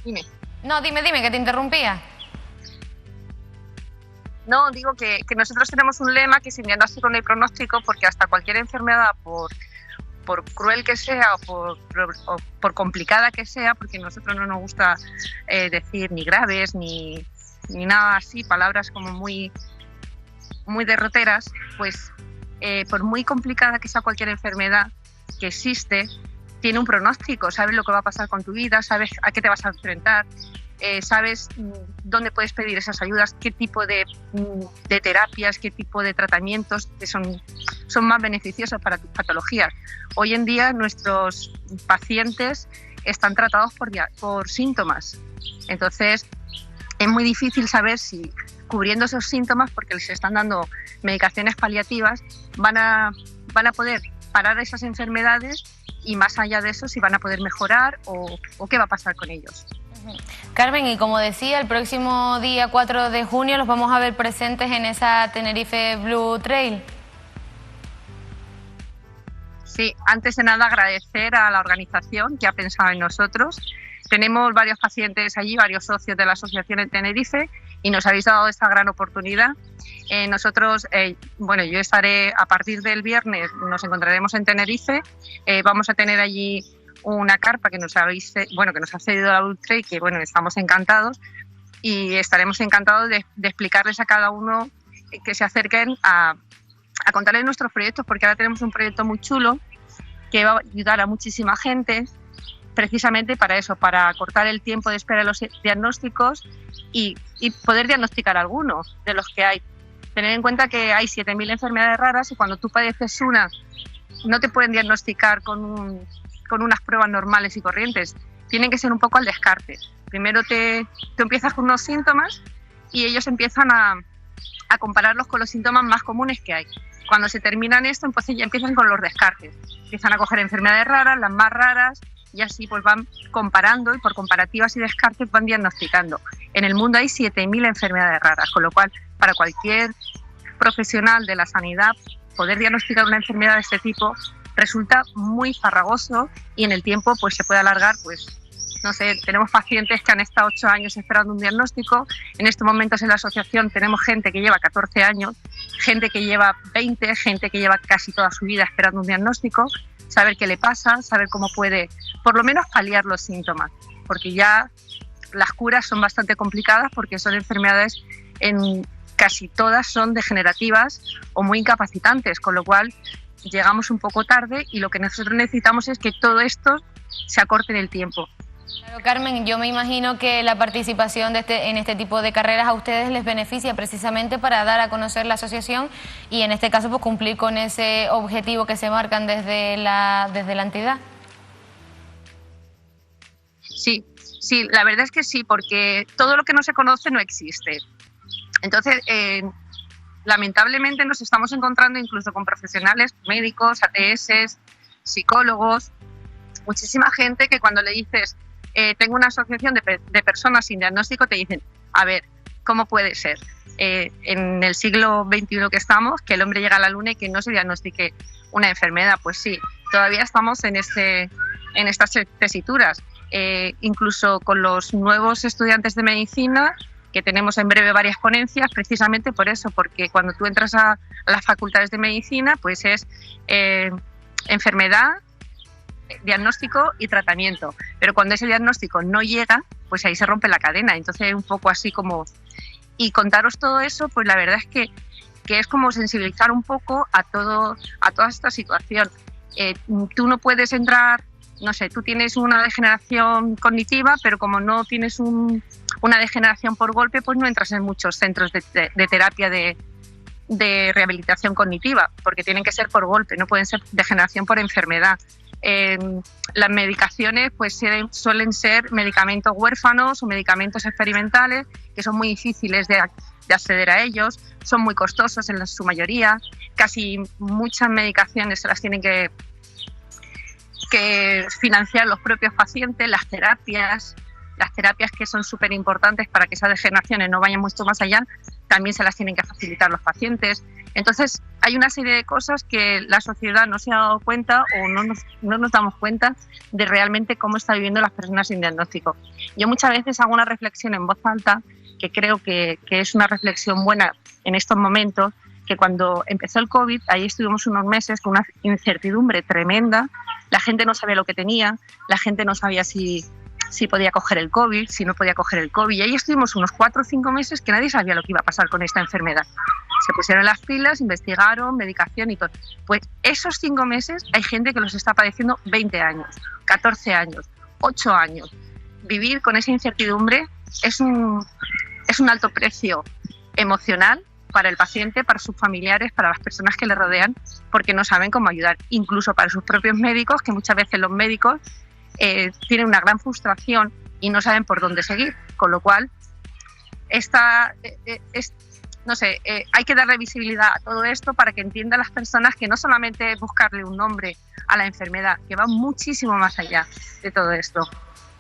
Dime. No, dime, que te interrumpía. No, digo que nosotros tenemos un lema que sin diagnóstico no hay pronóstico, porque hasta cualquier enfermedad, por cruel que sea o por complicada que sea, porque a nosotros no nos gusta decir ni graves ni nada así, palabras como muy derroteras, pues por muy complicada que sea cualquier enfermedad que existe, tiene un pronóstico, sabes lo que va a pasar con tu vida, sabes a qué te vas a enfrentar, sabes dónde puedes pedir esas ayudas, qué tipo de terapias, qué tipo de tratamientos que son más beneficiosos para tus patologías. Hoy en día nuestros pacientes están tratados por síntomas, entonces es muy difícil saber si cubriendo esos síntomas, porque les están dando medicaciones paliativas, van a poder parar esas enfermedades, y más allá de eso si van a poder mejorar o qué va a pasar con ellos. Carmen, y como decía, el próximo día 4 de junio los vamos a ver presentes en esa Tenerife Blue Trail. Sí, antes de nada agradecer a la organización que ha pensado en nosotros. Tenemos varios pacientes allí, varios socios de la asociación en Tenerife, y nos habéis dado esta gran oportunidad. Nosotros, yo estaré a partir del viernes, nos encontraremos en Tenerife, vamos a tener allí una carpa que nos ha cedido la Blue Trail, que estamos encantados, y estaremos encantados de explicarles a cada uno que se acerquen a contarles nuestros proyectos, porque ahora tenemos un proyecto muy chulo que va a ayudar a muchísima gente, precisamente para eso, para cortar el tiempo de espera de los diagnósticos y poder diagnosticar algunos de los que hay. Tener en cuenta que hay 7.000 enfermedades raras, y cuando tú padeces una, no te pueden diagnosticar con unas pruebas normales y corrientes. Tienen que ser un poco al descarte. Primero tú empiezas con unos síntomas y ellos empiezan a compararlos con los síntomas más comunes que hay. Cuando se terminan esto, entonces ya empiezan con los descartes. Empiezan a coger enfermedades raras, las más raras, y así pues van comparando, y por comparativas y descartes van diagnosticando. En el mundo hay 7.000 enfermedades raras, con lo cual para cualquier profesional de la sanidad poder diagnosticar una enfermedad de este tipo resulta muy farragoso, y en el tiempo pues se puede alargar, pues no sé, tenemos pacientes que han estado 8 años esperando un diagnóstico. En estos momentos en la asociación tenemos gente que lleva 14 años, gente que lleva 20, gente que lleva casi toda su vida esperando un diagnóstico, saber qué le pasa, saber cómo puede por lo menos paliar los síntomas, porque ya las curas son bastante complicadas, porque son enfermedades, en casi todas son degenerativas o muy incapacitantes, con lo cual llegamos un poco tarde, y lo que nosotros necesitamos es que todo esto se acorte en el tiempo. Claro, Carmen, yo me imagino que la participación en este tipo de carreras a ustedes les beneficia precisamente para dar a conocer la asociación, y en este caso pues cumplir con ese objetivo que se marcan desde la entidad. Sí, la verdad es que sí, porque todo lo que no se conoce no existe. Entonces, lamentablemente nos estamos encontrando incluso con profesionales, médicos, ATS, psicólogos, muchísima gente que cuando le dices tengo una asociación de personas sin diagnóstico, te dicen, a ver, ¿cómo puede ser en el siglo XXI que estamos, que el hombre llega a la luna y que no se diagnostique una enfermedad? Pues sí, todavía estamos en estas tesituras. Incluso con los nuevos estudiantes de medicina, que tenemos en breve varias ponencias, precisamente por eso, porque cuando tú entras a las facultades de medicina, pues es enfermedad, diagnóstico y tratamiento. Pero cuando ese diagnóstico no llega, pues ahí se rompe la cadena. Entonces es un poco así como... Y contaros todo eso, pues la verdad es que es como sensibilizar un poco a toda esta situación. Tú no puedes entrar, no sé, tú tienes una degeneración cognitiva, pero como no tienes una degeneración por golpe, pues no entras en muchos centros de terapia de rehabilitación cognitiva, porque tienen que ser por golpe, no pueden ser degeneración por enfermedad. Las medicaciones pues suelen ser medicamentos huérfanos o medicamentos experimentales, que son muy difíciles de acceder a ellos, son muy costosos en su mayoría, casi muchas medicaciones se las tienen que financiar los propios pacientes. Las terapias que son súper importantes para que esas degeneraciones no vayan mucho más allá, también se las tienen que facilitar los pacientes. Entonces hay una serie de cosas que la sociedad no se ha dado cuenta o no nos damos cuenta de realmente cómo está viviendo las personas sin diagnóstico. Yo muchas veces hago una reflexión en voz alta, que creo que es una reflexión buena en estos momentos, que cuando empezó el COVID, ahí estuvimos unos meses con una incertidumbre tremenda, la gente no sabía lo que tenía, la gente no sabía si podía coger el COVID, si no podía coger el COVID, y ahí estuvimos unos 4 o 5 meses que nadie sabía lo que iba a pasar con esta enfermedad. Se pusieron las pilas, investigaron, medicación y todo. Pues esos 5 meses hay gente que los está padeciendo 20 años, 14 años, 8 años. Vivir con esa incertidumbre es un alto precio emocional para el paciente, para sus familiares, para las personas que le rodean, porque no saben cómo ayudar. Incluso para sus propios médicos, que muchas veces los médicos tienen una gran frustración y no saben por dónde seguir. Con lo cual, hay que darle visibilidad a todo esto para que entiendan las personas que no solamente es buscarle un nombre a la enfermedad, que va muchísimo más allá de todo esto.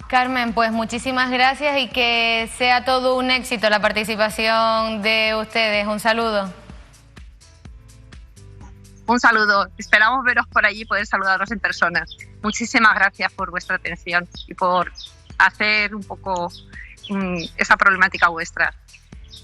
Carmen, pues muchísimas gracias y que sea todo un éxito la participación de ustedes. Un saludo. Un saludo. Esperamos veros por allí y poder saludaros en persona. Muchísimas gracias por vuestra atención y por hacer un poco esa problemática vuestra.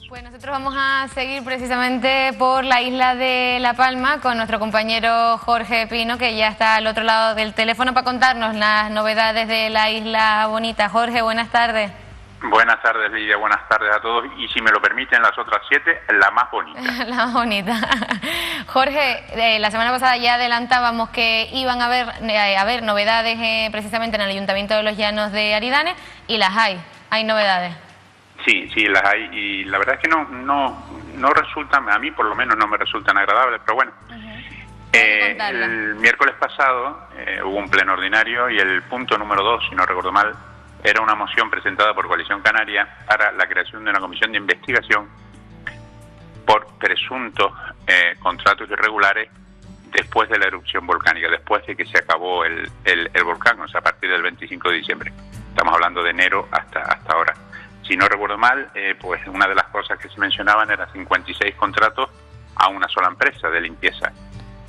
Pues nosotros vamos a seguir precisamente por la isla de La Palma con nuestro compañero Jorge Pino, que ya está al otro lado del teléfono para contarnos las novedades de la Isla Bonita. Jorge, buenas tardes. Buenas tardes, Lidia, buenas tardes a todos. Y si me lo permiten, las otras 7, la más bonita. La más bonita. Jorge, la semana pasada ya adelantábamos que iban a haber novedades precisamente en el Ayuntamiento de Los Llanos de Aridane, y las hay novedades. Sí, las hay, y la verdad es que no resultan, a mí por lo menos no me resultan agradables, pero bueno. El miércoles pasado hubo un pleno ordinario y el punto número 2, si no recuerdo mal, era una moción presentada por Coalición Canaria para la creación de una comisión de investigación por presuntos contratos irregulares después de la erupción volcánica, después de que se acabó el volcán, o sea, a partir del 25 de diciembre. Estamos hablando de enero hasta ahora. Si no recuerdo mal, pues una de las cosas que se mencionaban era 56 contratos a una sola empresa de limpieza.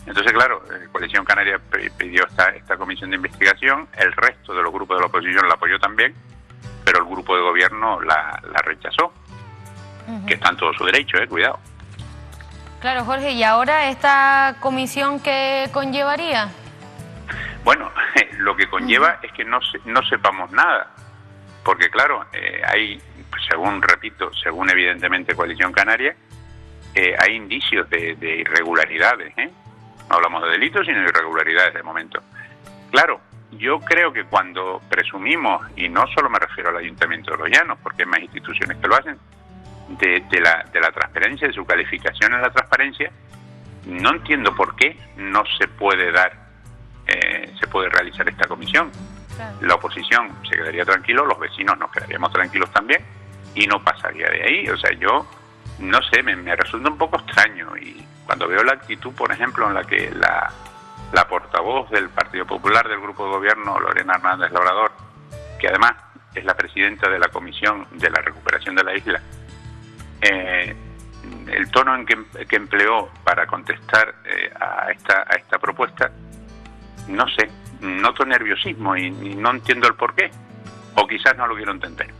Entonces, claro, Coalición Canaria pidió esta comisión de investigación, el resto de los grupos de la oposición la apoyó también, pero el grupo de gobierno la rechazó, que está en todo su derecho, cuidado. Claro, Jorge, ¿y ahora esta comisión qué conllevaría? Bueno, lo que conlleva es que no sepamos nada, porque claro, hay, según evidentemente Coalición Canaria, hay indicios de irregularidades, No hablamos de delitos, sino de irregularidades de momento. Claro, yo creo que cuando presumimos, y no solo me refiero al Ayuntamiento de Los Llanos, porque hay más instituciones que lo hacen, de la transparencia, de su calificación en la transparencia, no entiendo por qué no se puede realizar esta comisión. Claro. La oposición se quedaría tranquilo, los vecinos nos quedaríamos tranquilos también, y no pasaría de ahí. O sea, yo no sé, me resulta un poco extraño, y cuando veo la actitud, por ejemplo, en la que la portavoz del Partido Popular del Grupo de Gobierno, Lorena Hernández Labrador, que además es la presidenta de la Comisión de la Recuperación de la Isla, el tono que empleó para contestar a esta propuesta, no sé, noto nerviosismo y no entiendo el porqué, o quizás no lo quiero entender.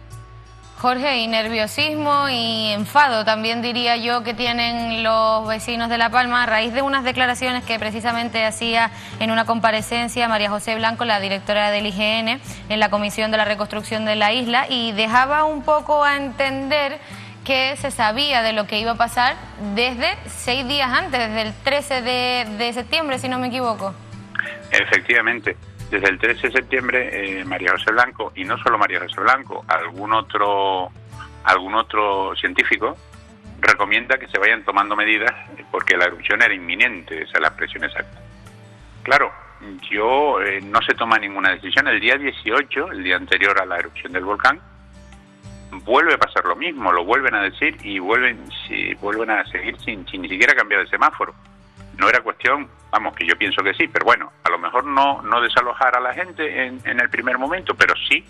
Jorge, y nerviosismo y enfado también diría yo que tienen los vecinos de La Palma a raíz de unas declaraciones que precisamente hacía en una comparecencia María José Blanco, la directora del IGN, en la Comisión de la Reconstrucción de la isla, y dejaba un poco a entender que se sabía de lo que iba a pasar desde 6 días antes, desde el 13 de septiembre, si no me equivoco. Efectivamente. Desde el 13 de septiembre, María José Blanco, y no solo María José Blanco, algún otro científico recomienda que se vayan tomando medidas porque la erupción era inminente, esa es la expresión exacta. Claro, yo no se toma ninguna decisión. El día 18, el día anterior a la erupción del volcán, vuelve a pasar lo mismo, lo vuelven a decir y vuelven a seguir sin ni siquiera cambiar el semáforo. No era cuestión, vamos, que yo pienso que sí, pero bueno, a lo mejor no desalojar a la gente en el primer momento, pero sí,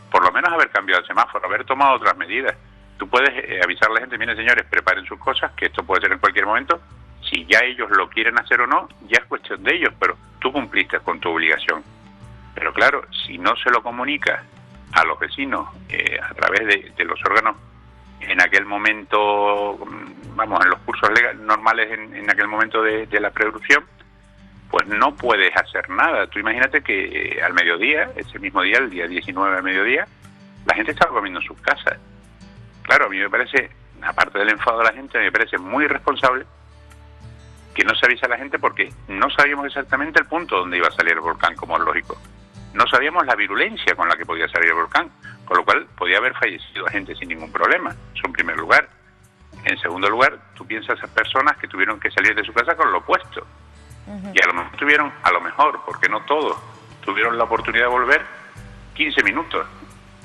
por lo menos haber cambiado el semáforo, haber tomado otras medidas. Tú puedes avisar a la gente, miren señores, preparen sus cosas, que esto puede ser en cualquier momento. Si ya ellos lo quieren hacer o no, ya es cuestión de ellos, pero tú cumpliste con tu obligación. Pero claro, si no se lo comunicas a los vecinos a través de los órganos en aquel momento, vamos, en los cursos normales en aquel momento de la preerupción, pues no puedes hacer nada. Tú imagínate que al mediodía, ese mismo día, el día 19 al mediodía, la gente estaba comiendo en sus casas. Claro, a mí me parece, aparte del enfado de la gente, me parece muy irresponsable que no se avise a la gente porque no sabíamos exactamente el punto donde iba a salir el volcán, como es lógico. No sabíamos la virulencia con la que podía salir el volcán, con lo cual podía haber fallecido gente sin ningún problema, eso en primer lugar. En segundo lugar, tú piensas esas personas que tuvieron que salir de su casa con lo opuesto. Y a lo mejor, porque no todos, tuvieron la oportunidad de volver 15 minutos.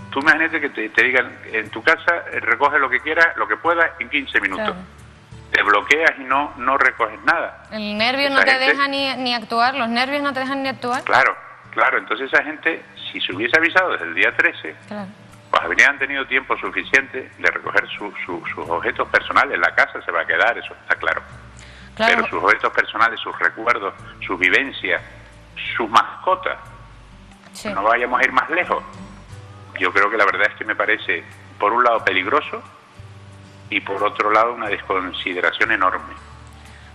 Tú imagínate que te digan, en tu casa recoge lo que quieras, lo que puedas, en 15 minutos. Claro. Te bloqueas y no recoges nada. El nervio no te deja ni actuar, los nervios no te dejan ni actuar. Claro, entonces esa gente, si se hubiese avisado desde el día 13, pues habrían tenido tiempo suficiente de recoger sus objetos personales. La casa se va a quedar, eso está claro. Pero sus objetos personales, sus recuerdos, sus vivencias, sus mascotas, no vayamos a ir más lejos. Yo creo que la verdad es que me parece, por un lado, peligroso y por otro lado, una desconsideración enorme.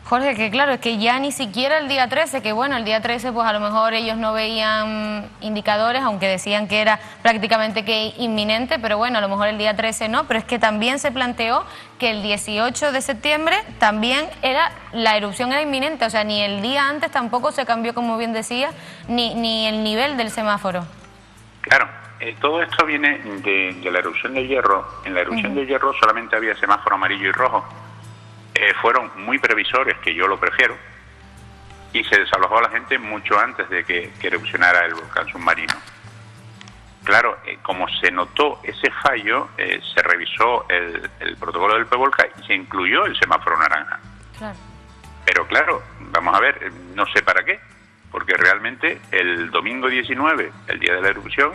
Jorge, que claro, es que ya ni siquiera el día 13, que bueno, el día 13 pues a lo mejor ellos no veían indicadores, aunque decían que era prácticamente que inminente, pero bueno, a lo mejor el día 13 no, pero es que también se planteó que el 18 de septiembre también la erupción era inminente, o sea, ni el día antes tampoco se cambió, como bien decía, ni el nivel del semáforo. Claro, todo esto viene de la erupción del Hierro. En la erupción del Hierro solamente había semáforo amarillo y rojo. Fueron muy previsores, que yo lo prefiero, y se desalojó a la gente mucho antes de que erupcionara el volcán submarino. Claro, como se notó ese fallo, se revisó el protocolo del PEVOLCA y se incluyó el semáforo naranja. Claro. Pero claro, vamos a ver, no sé para qué, porque realmente el domingo 19, el día de la erupción,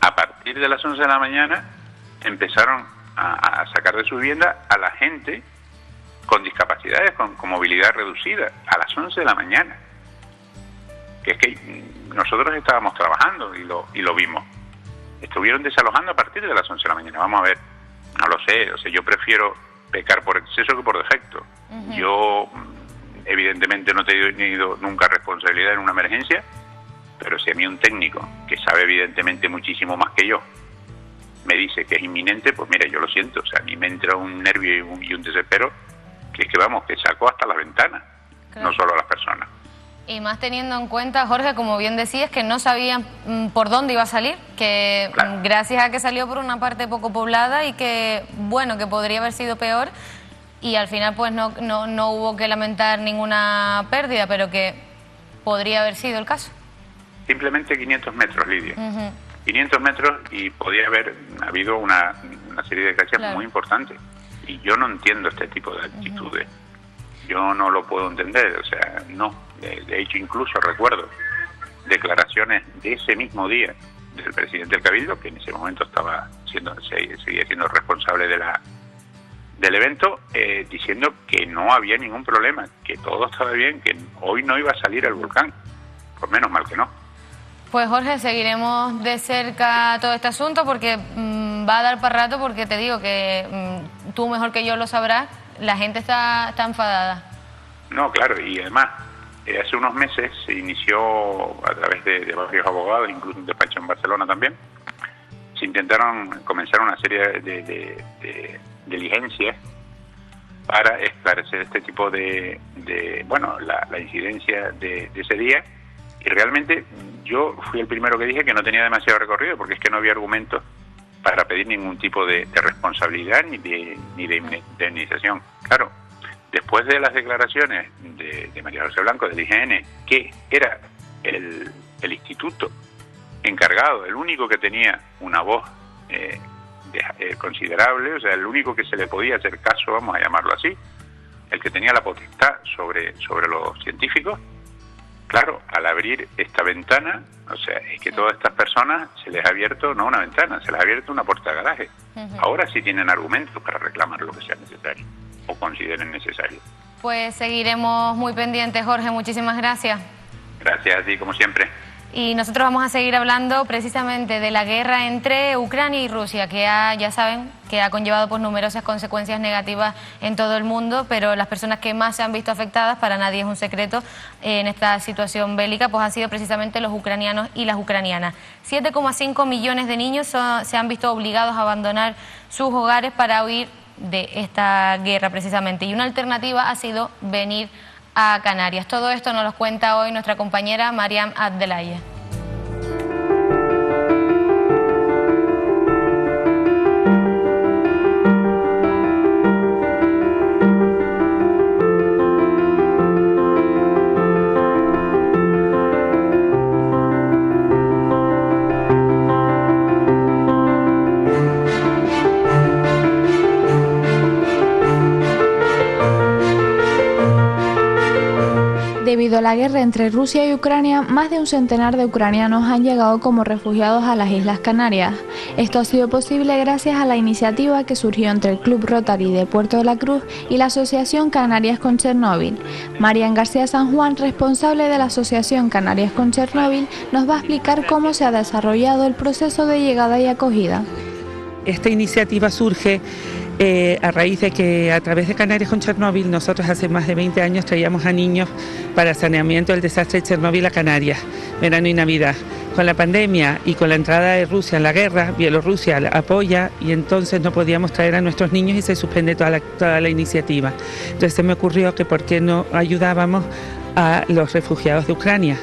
a partir de las 11 de la mañana, empezaron a sacar de su vivienda a la gente con discapacidades, con movilidad reducida, a las 11 de la mañana. Que es que nosotros estábamos trabajando y lo vimos. Estuvieron desalojando a partir de las 11 de la mañana. Vamos a ver, no lo sé, o sea, yo prefiero pecar por exceso que por defecto. Yo, evidentemente, no he tenido nunca responsabilidad en una emergencia, pero si a mí un técnico, que sabe evidentemente muchísimo más que yo, me dice que es inminente, pues mira, yo lo siento, o sea, a mí me entra un nervio y un desespero, que es que vamos, que sacó hasta las ventanas, no solo a las personas. Y más teniendo en cuenta, Jorge, como bien decías, que no sabían por dónde iba a salir, que gracias a que salió por una parte poco poblada y que, bueno, que podría haber sido peor, y al final pues no hubo que lamentar ninguna pérdida, pero que podría haber sido el caso. Simplemente 500 metros, Lidia. 500 metros y podía haber habido una serie de desgracias muy importantes. Y yo no entiendo este tipo de actitudes. Yo no lo puedo entender, o sea, no. De hecho, incluso recuerdo declaraciones de ese mismo día del presidente del Cabildo, que en ese momento seguía siendo responsable del evento, diciendo que no había ningún problema, que todo estaba bien, que hoy no iba a salir el volcán. Pues menos mal que no. Pues Jorge, seguiremos de cerca todo este asunto porque va a dar para rato, porque te digo que tú mejor que yo lo sabrás, la gente está enfadada. No, claro, y además hace unos meses se inició a través de varios abogados, incluso un despacho en Barcelona también, se intentaron comenzar una serie de diligencias para esclarecer este tipo de la incidencia de ese día, y realmente yo fui el primero que dije que no tenía demasiado recorrido, porque es que no había argumentos para pedir ningún tipo de responsabilidad ni de indemnización. Claro, después de las declaraciones de María José Blanco del IGN, que era el instituto encargado, el único que tenía una voz considerable, o sea, el único que se le podía hacer caso, vamos a llamarlo así, el que tenía la potestad sobre los científicos, claro, al abrir esta ventana, o sea, es que todas estas personas se les ha abierto, no una ventana, se les ha abierto una puerta de garaje. Ahora sí tienen argumentos para reclamar lo que sea necesario o consideren necesario. Pues seguiremos muy pendientes, Jorge, muchísimas gracias. Gracias a ti, como siempre. Y nosotros vamos a seguir hablando precisamente de la guerra entre Ucrania y Rusia, que ya saben que ha conllevado pues numerosas consecuencias negativas en todo el mundo, pero las personas que más se han visto afectadas, para nadie es un secreto, en esta situación bélica, pues han sido precisamente los ucranianos y las ucranianas. 7,5 millones de niños se han visto obligados a abandonar sus hogares para huir de esta guerra precisamente, y una alternativa ha sido venir a Canarias. Todo esto nos lo cuenta hoy nuestra compañera Mariam Abdelaya. Debido a la guerra entre Rusia y Ucrania, más de un centenar de ucranianos han llegado como refugiados a las Islas Canarias. Esto ha sido posible gracias a la iniciativa que surgió entre el Club Rotary de Puerto de la Cruz y la Asociación Canarias con Chernóbil. Marian García San Juan, responsable de la Asociación Canarias con Chernóbil, nos va a explicar cómo se ha desarrollado el proceso de llegada y acogida. Esta iniciativa surge a raíz de que a través de Canarias con Chernóbil nosotros hace más de 20 años traíamos a niños para saneamiento del desastre de Chernóbil a Canarias, verano y Navidad. Con la pandemia y con la entrada de Rusia en la guerra, Bielorrusia apoya y entonces no podíamos traer a nuestros niños y se suspende toda la iniciativa. Entonces se me ocurrió que por qué no ayudábamos a los refugiados de Ucrania.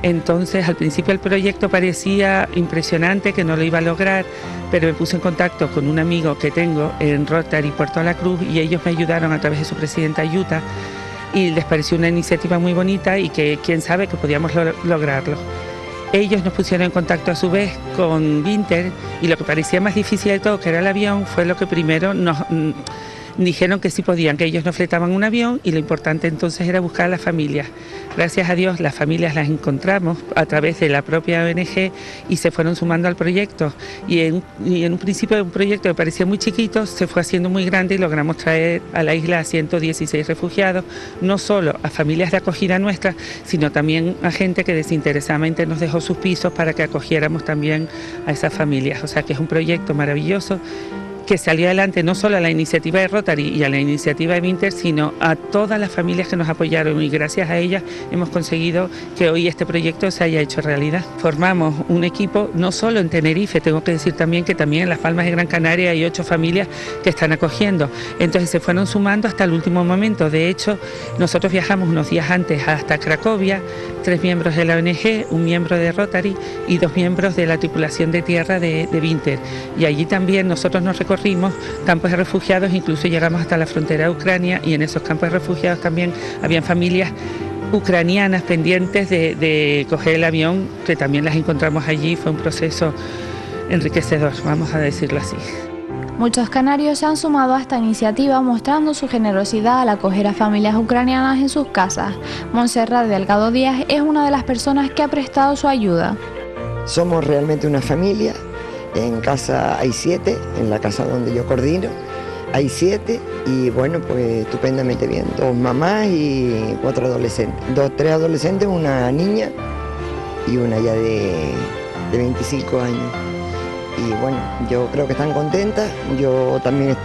Entonces al principio el proyecto parecía impresionante, que no lo iba a lograr, pero me puse en contacto con un amigo que tengo en Rotary Puerto de la Cruz y ellos me ayudaron a través de su presidenta Yuta y les pareció una iniciativa muy bonita y que quién sabe que podíamos lograrlo. Ellos nos pusieron en contacto a su vez con Vinter y lo que parecía más difícil de todo, que era el avión, fue lo que primero nos dijeron que sí podían, que ellos nos fletaban un avión y lo importante entonces era buscar a las familias. Gracias a Dios las familias las encontramos a través de la propia ONG y se fueron sumando al proyecto y en un principio un proyecto que parecía muy chiquito se fue haciendo muy grande y logramos traer a la isla a 116 refugiados, no solo a familias de acogida nuestras, sino también a gente que desinteresadamente nos dejó sus pisos para que acogiéramos también a esas familias. O sea que es un proyecto maravilloso que salió adelante no solo a la iniciativa de Rotary y a la iniciativa de Vinter, sino a todas las familias que nos apoyaron y gracias a ellas hemos conseguido que hoy este proyecto se haya hecho realidad. Formamos un equipo no solo en Tenerife, tengo que decir también que también en Las Palmas de Gran Canaria hay 8 familias que están acogiendo, entonces se fueron sumando hasta el último momento. De hecho, nosotros viajamos unos días antes hasta Cracovia, 3 miembros de la ONG, 1 miembro de Rotary y 2 miembros de la tripulación de tierra de Vinter, y allí también nosotros nos recorrimos campos de refugiados, incluso llegamos hasta la frontera de Ucrania y en esos campos de refugiados también habían familias ucranianas pendientes de coger el avión, que también las encontramos allí. Fue un proceso enriquecedor, vamos a decirlo así. Muchos canarios se han sumado a esta iniciativa mostrando su generosidad al acoger a familias ucranianas en sus casas. Montserrat Delgado Díaz es una de las personas que ha prestado su ayuda. Somos realmente una familia. En casa hay 7, en la casa donde yo coordino, Hay 7 y bueno, pues estupendamente bien. 2 mamás y 4 adolescentes. 3 adolescentes, una niña y una ya de 25 años. Y bueno, yo creo que están contentas.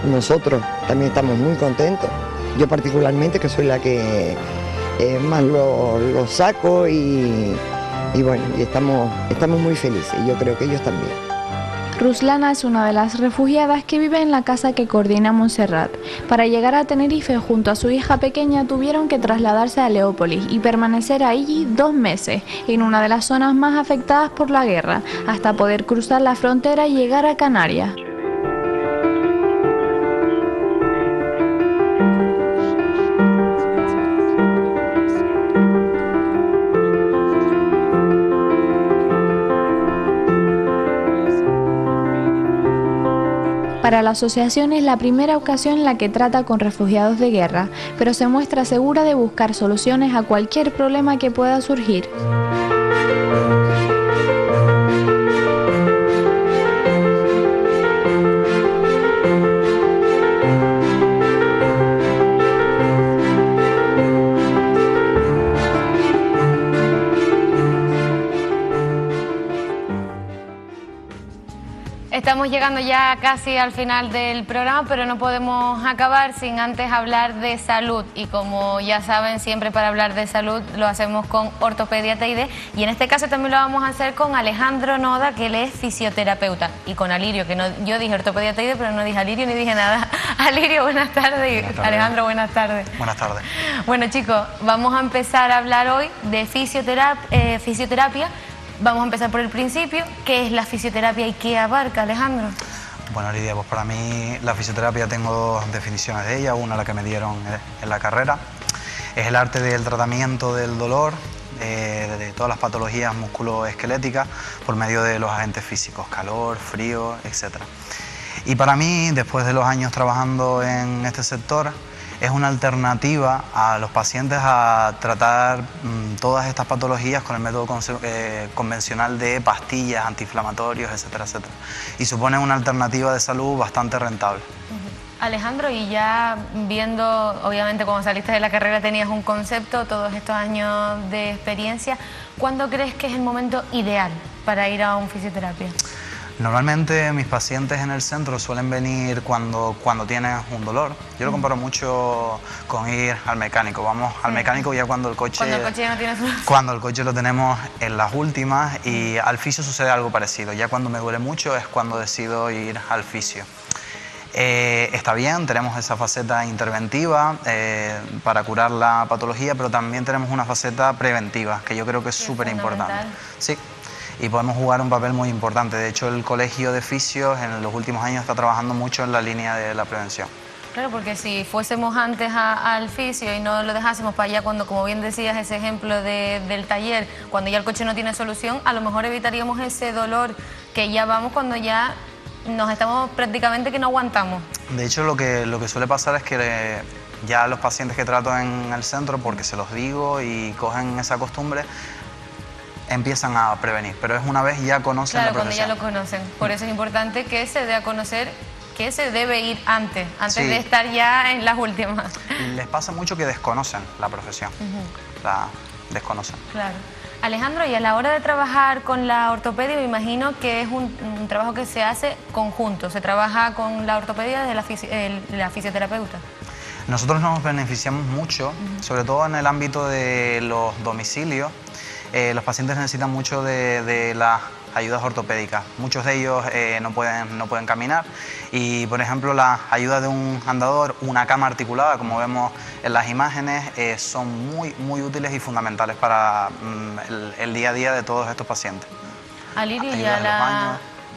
Nosotros también estamos muy contentos. Yo particularmente, que soy la que más lo saco y bueno, y estamos muy felices. Y yo creo que ellos también. Ruslana es una de las refugiadas que vive en la casa que coordina Montserrat. Para llegar a Tenerife junto a su hija pequeña tuvieron que trasladarse a Leópolis y permanecer allí 2 meses, en una de las zonas más afectadas por la guerra, hasta poder cruzar la frontera y llegar a Canarias. Para la asociación es la primera ocasión en la que trata con refugiados de guerra, pero se muestra segura de buscar soluciones a cualquier problema que pueda surgir. Estamos llegando ya casi al final del programa, pero no podemos acabar sin antes hablar de salud. Y como ya saben, siempre para hablar de salud lo hacemos con Ortopedia TID. Y en este caso también lo vamos a hacer con Alejandro Noda, que él es fisioterapeuta. Y con Alirio, que no, yo dije Ortopedia TID, pero no dije Alirio ni dije nada. Alirio, buenas tardes. Buenas tardes. Alejandro, buenas tardes. Buenas tardes. Bueno, chicos, vamos a empezar a hablar hoy de fisioterapia. Vamos a empezar por el principio. ¿Qué es la fisioterapia y qué abarca, Alejandro? Bueno, Lidia, pues para mí la fisioterapia tengo 2 definiciones de ella. Una, la que me dieron en la carrera, es el arte del tratamiento del dolor, de todas las patologías musculoesqueléticas por medio de los agentes físicos, calor, frío, etc. Y para mí, después de los años trabajando en este sector, es una alternativa a los pacientes a tratar todas estas patologías con el método convencional de pastillas, antiinflamatorios, etcétera, etcétera. Y supone una alternativa de salud bastante rentable. Alejandro, y ya viendo, obviamente cuando saliste de la carrera tenías un concepto, todos estos años de experiencia, ¿cuándo crees que es el momento ideal para ir a un fisioterapia? Normalmente mis pacientes en el centro suelen venir cuando tienen un dolor. Yo lo comparo mucho con ir al mecánico. Vamos al mecánico ya cuando el coche ya no tiene solución. Cuando el coche lo tenemos en las últimas, y al fisio sucede algo parecido. Ya cuando me duele mucho es cuando decido ir al fisio. Está bien, tenemos esa faceta interventiva para curar la patología, pero también tenemos una faceta preventiva, que yo creo que es súper importante. Sí. Y podemos jugar un papel muy importante. De hecho, el Colegio de Fisios en los últimos años está trabajando mucho en la línea de la prevención. Claro, porque si fuésemos antes al fisio y no lo dejásemos para allá cuando, como bien decías, ese ejemplo del taller, cuando ya el coche no tiene solución, a lo mejor evitaríamos ese dolor que ya vamos cuando ya nos estamos prácticamente que no aguantamos. De hecho, lo que suele pasar es que ya los pacientes que trato en el centro, porque se los digo y cogen esa costumbre, empiezan a prevenir, pero es una vez ya conocen la profesión. Claro, cuando ya lo conocen. Por eso es importante que se dé a conocer que se debe ir antes sí, de estar ya en las últimas. Les pasa mucho que desconocen la profesión, la desconocen. Claro. Alejandro, y a la hora de trabajar con la ortopedia, me imagino que es un trabajo que se hace conjunto, se trabaja con la ortopedia de la fisioterapeuta. Nosotros nos beneficiamos mucho, sobre todo en el ámbito de los domicilios. Los pacientes necesitan mucho de las ayudas ortopédicas. Muchos de ellos no pueden caminar y, por ejemplo, las ayudas de un andador, una cama articulada, como vemos en las imágenes, son muy útiles y fundamentales para el día a día de todos estos pacientes. Alirio,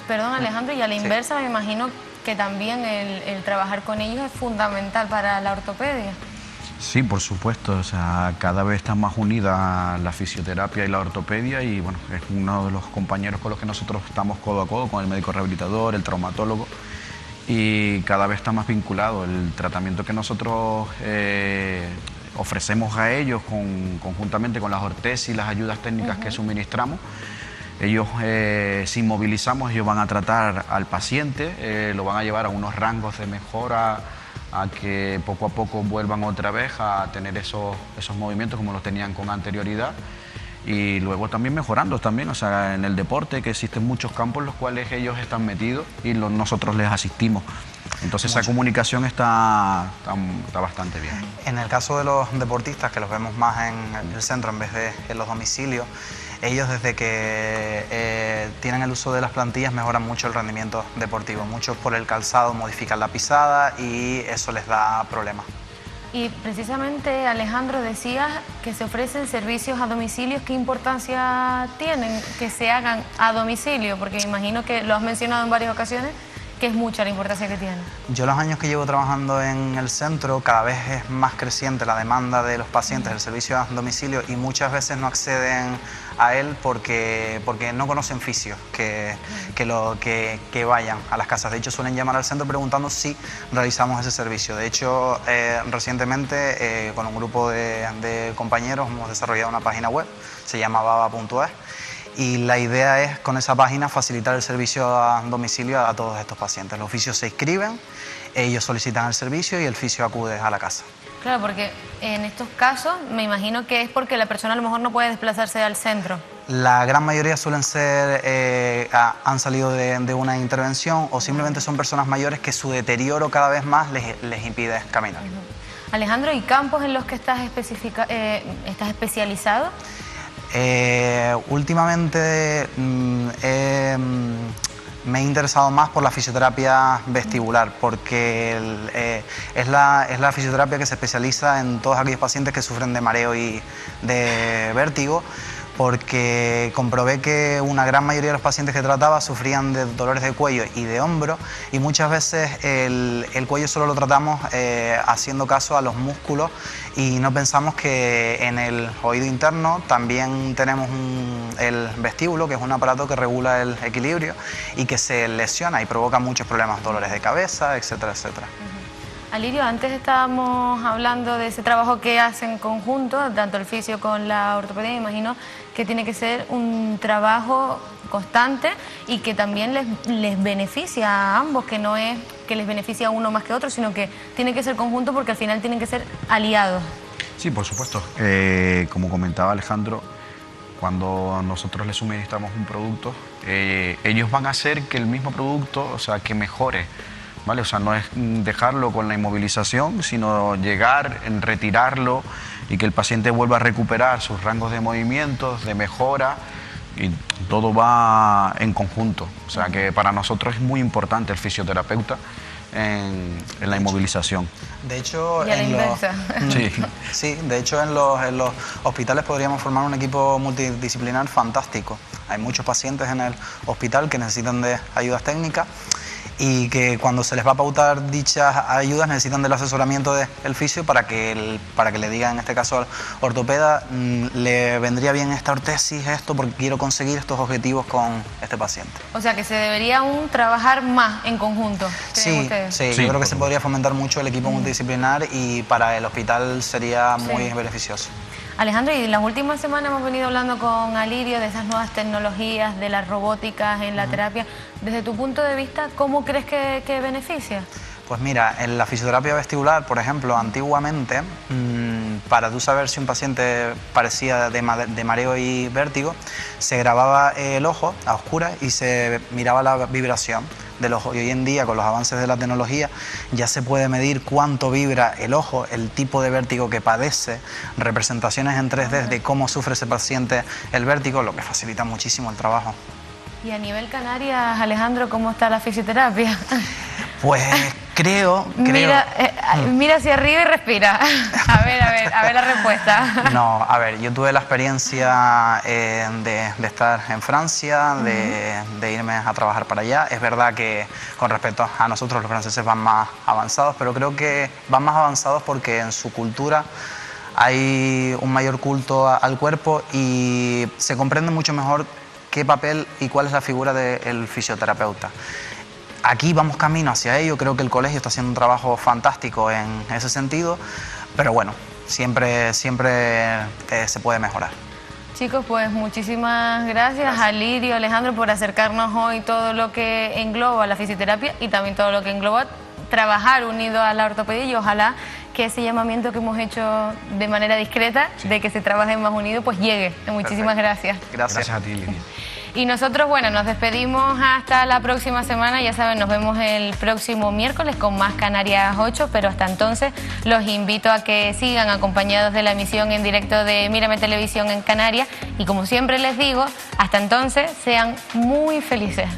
perdón, Alejandro, y a la inversa me imagino que también el trabajar con ellos es fundamental para la ortopedia. Sí, por supuesto, o sea, cada vez está más unida la fisioterapia y la ortopedia y bueno, es uno de los compañeros con los que nosotros estamos codo a codo, con el médico rehabilitador, el traumatólogo, y cada vez está más vinculado el tratamiento que nosotros ofrecemos a ellos conjuntamente con las ortesis y las ayudas técnicas que suministramos. Ellos, si inmovilizamos, ellos van a tratar al paciente, lo van a llevar a unos rangos de mejora a que poco a poco vuelvan otra vez a tener esos movimientos como los tenían con anterioridad. Y luego también mejorando también, o sea, en el deporte, que existen muchos campos en los cuales ellos están metidos y nosotros les asistimos. Entonces esa comunicación está bastante bien. En el caso de los deportistas, que los vemos más en el centro en vez de en los domicilios, ellos desde que tienen el uso de las plantillas mejoran mucho el rendimiento deportivo. Muchos por el calzado modifican la pisada y eso les da problemas. Y precisamente, Alejandro, decías que se ofrecen servicios a domicilio. ¿Qué importancia tienen que se hagan a domicilio? Porque imagino que lo has mencionado en varias ocasiones, que es mucha la importancia que tiene. Yo los años que llevo trabajando en el centro, cada vez es más creciente la demanda de los pacientes del servicio a domicilio y muchas veces no acceden a él porque no conocen fisios que vayan a las casas. De hecho, suelen llamar al centro preguntando si realizamos ese servicio. De hecho, recientemente con un grupo de compañeros hemos desarrollado una página web, se llama baba.es, y la idea es con esa página facilitar el servicio a domicilio a todos estos pacientes. Los fisios se inscriben, ellos solicitan el servicio y el fisio acude a la casa. Claro, porque en estos casos me imagino que es porque la persona a lo mejor no puede desplazarse al centro. La gran mayoría suelen ser, han salido de una intervención o simplemente son personas mayores que su deterioro cada vez más les impide caminar. Alejandro, ¿y campos en los que estás especializado? Últimamente me he interesado más por la fisioterapia vestibular porque es la fisioterapia que se especializa en todos aquellos pacientes que sufren de mareo y de vértigo, porque comprobé que una gran mayoría de los pacientes que trataba sufrían de dolores de cuello y de hombro y muchas veces el cuello solo lo tratamos haciendo caso a los músculos y no pensamos que en el oído interno también tenemos el vestíbulo, que es un aparato que regula el equilibrio y que se lesiona y provoca muchos problemas, dolores de cabeza, etcétera, etcétera. Alirio, antes estábamos hablando de ese trabajo que hacen en conjunto, tanto el fisio con la ortopedia. Imagino que tiene que ser un trabajo constante y que también les beneficia a ambos, que no es que les beneficia a uno más que a otro, sino que tiene que ser conjunto porque al final tienen que ser aliados. Sí, por supuesto. Como comentaba Alejandro, cuando nosotros les suministramos un producto, ellos van a hacer que el mismo producto, o sea, que mejore. ¿Vale? O sea, no es dejarlo con la inmovilización, sino llegar, retirarlo y que el paciente vuelva a recuperar sus rangos de movimientos, de mejora, y todo va en conjunto. O sea, que para nosotros es muy importante el fisioterapeuta en la inmovilización. De hecho, y a la inversa. Sí, de hecho en los hospitales podríamos formar un equipo multidisciplinar fantástico. Hay muchos pacientes en el hospital que necesitan de ayudas técnicas y que cuando se les va a pautar dichas ayudas necesitan del asesoramiento del fisio para que le diga, en este caso al ortopeda, le vendría bien esta ortesis, esto, porque quiero conseguir estos objetivos con este paciente. O sea, que se debería aún trabajar más en conjunto. Sí, yo creo que se podría fomentar mucho el equipo multidisciplinar y para el hospital sería muy beneficioso. Alejandro, y en las últimas semanas hemos venido hablando con Alirio de esas nuevas tecnologías, de las robóticas en la terapia. Desde tu punto de vista, ¿cómo crees que beneficia? Pues mira, en la fisioterapia vestibular, por ejemplo, antiguamente, para tú saber si un paciente padecía de mareo y vértigo, se grababa el ojo a oscuras y se miraba la vibración del ojo. Y hoy en día, con los avances de la tecnología, ya se puede medir cuánto vibra el ojo, el tipo de vértigo que padece, representaciones en 3D de cómo sufre ese paciente el vértigo, lo que facilita muchísimo el trabajo. Y a nivel Canarias, Alejandro, ¿cómo está la fisioterapia? Pues creo... Mira hacia arriba y respira. A ver la respuesta. No, a ver, yo tuve la experiencia de estar en Francia, de irme a trabajar para allá. Es verdad que con respecto a nosotros los franceses van más avanzados, pero creo que van más avanzados porque en su cultura hay un mayor culto al cuerpo y se comprende mucho mejor qué papel y cuál es la figura del fisioterapeuta. Aquí vamos camino hacia ello, creo que el colegio está haciendo un trabajo fantástico en ese sentido, pero bueno, siempre se puede mejorar. Chicos, pues muchísimas gracias a Alirio, Alejandro, por acercarnos hoy todo lo que engloba la fisioterapia y también todo lo que engloba trabajar unido a la ortopedia y ojalá que ese llamamiento que hemos hecho de manera discreta, de que se trabaje más unido, pues llegue. Muchísimas gracias. Gracias a ti, Lidia. Y nosotros, bueno, nos despedimos hasta la próxima semana. Ya saben, nos vemos el próximo miércoles con más Canarias 8, pero hasta entonces los invito a que sigan acompañados de la emisión en directo de Mírame Televisión en Canarias. Y como siempre les digo, hasta entonces sean muy felices.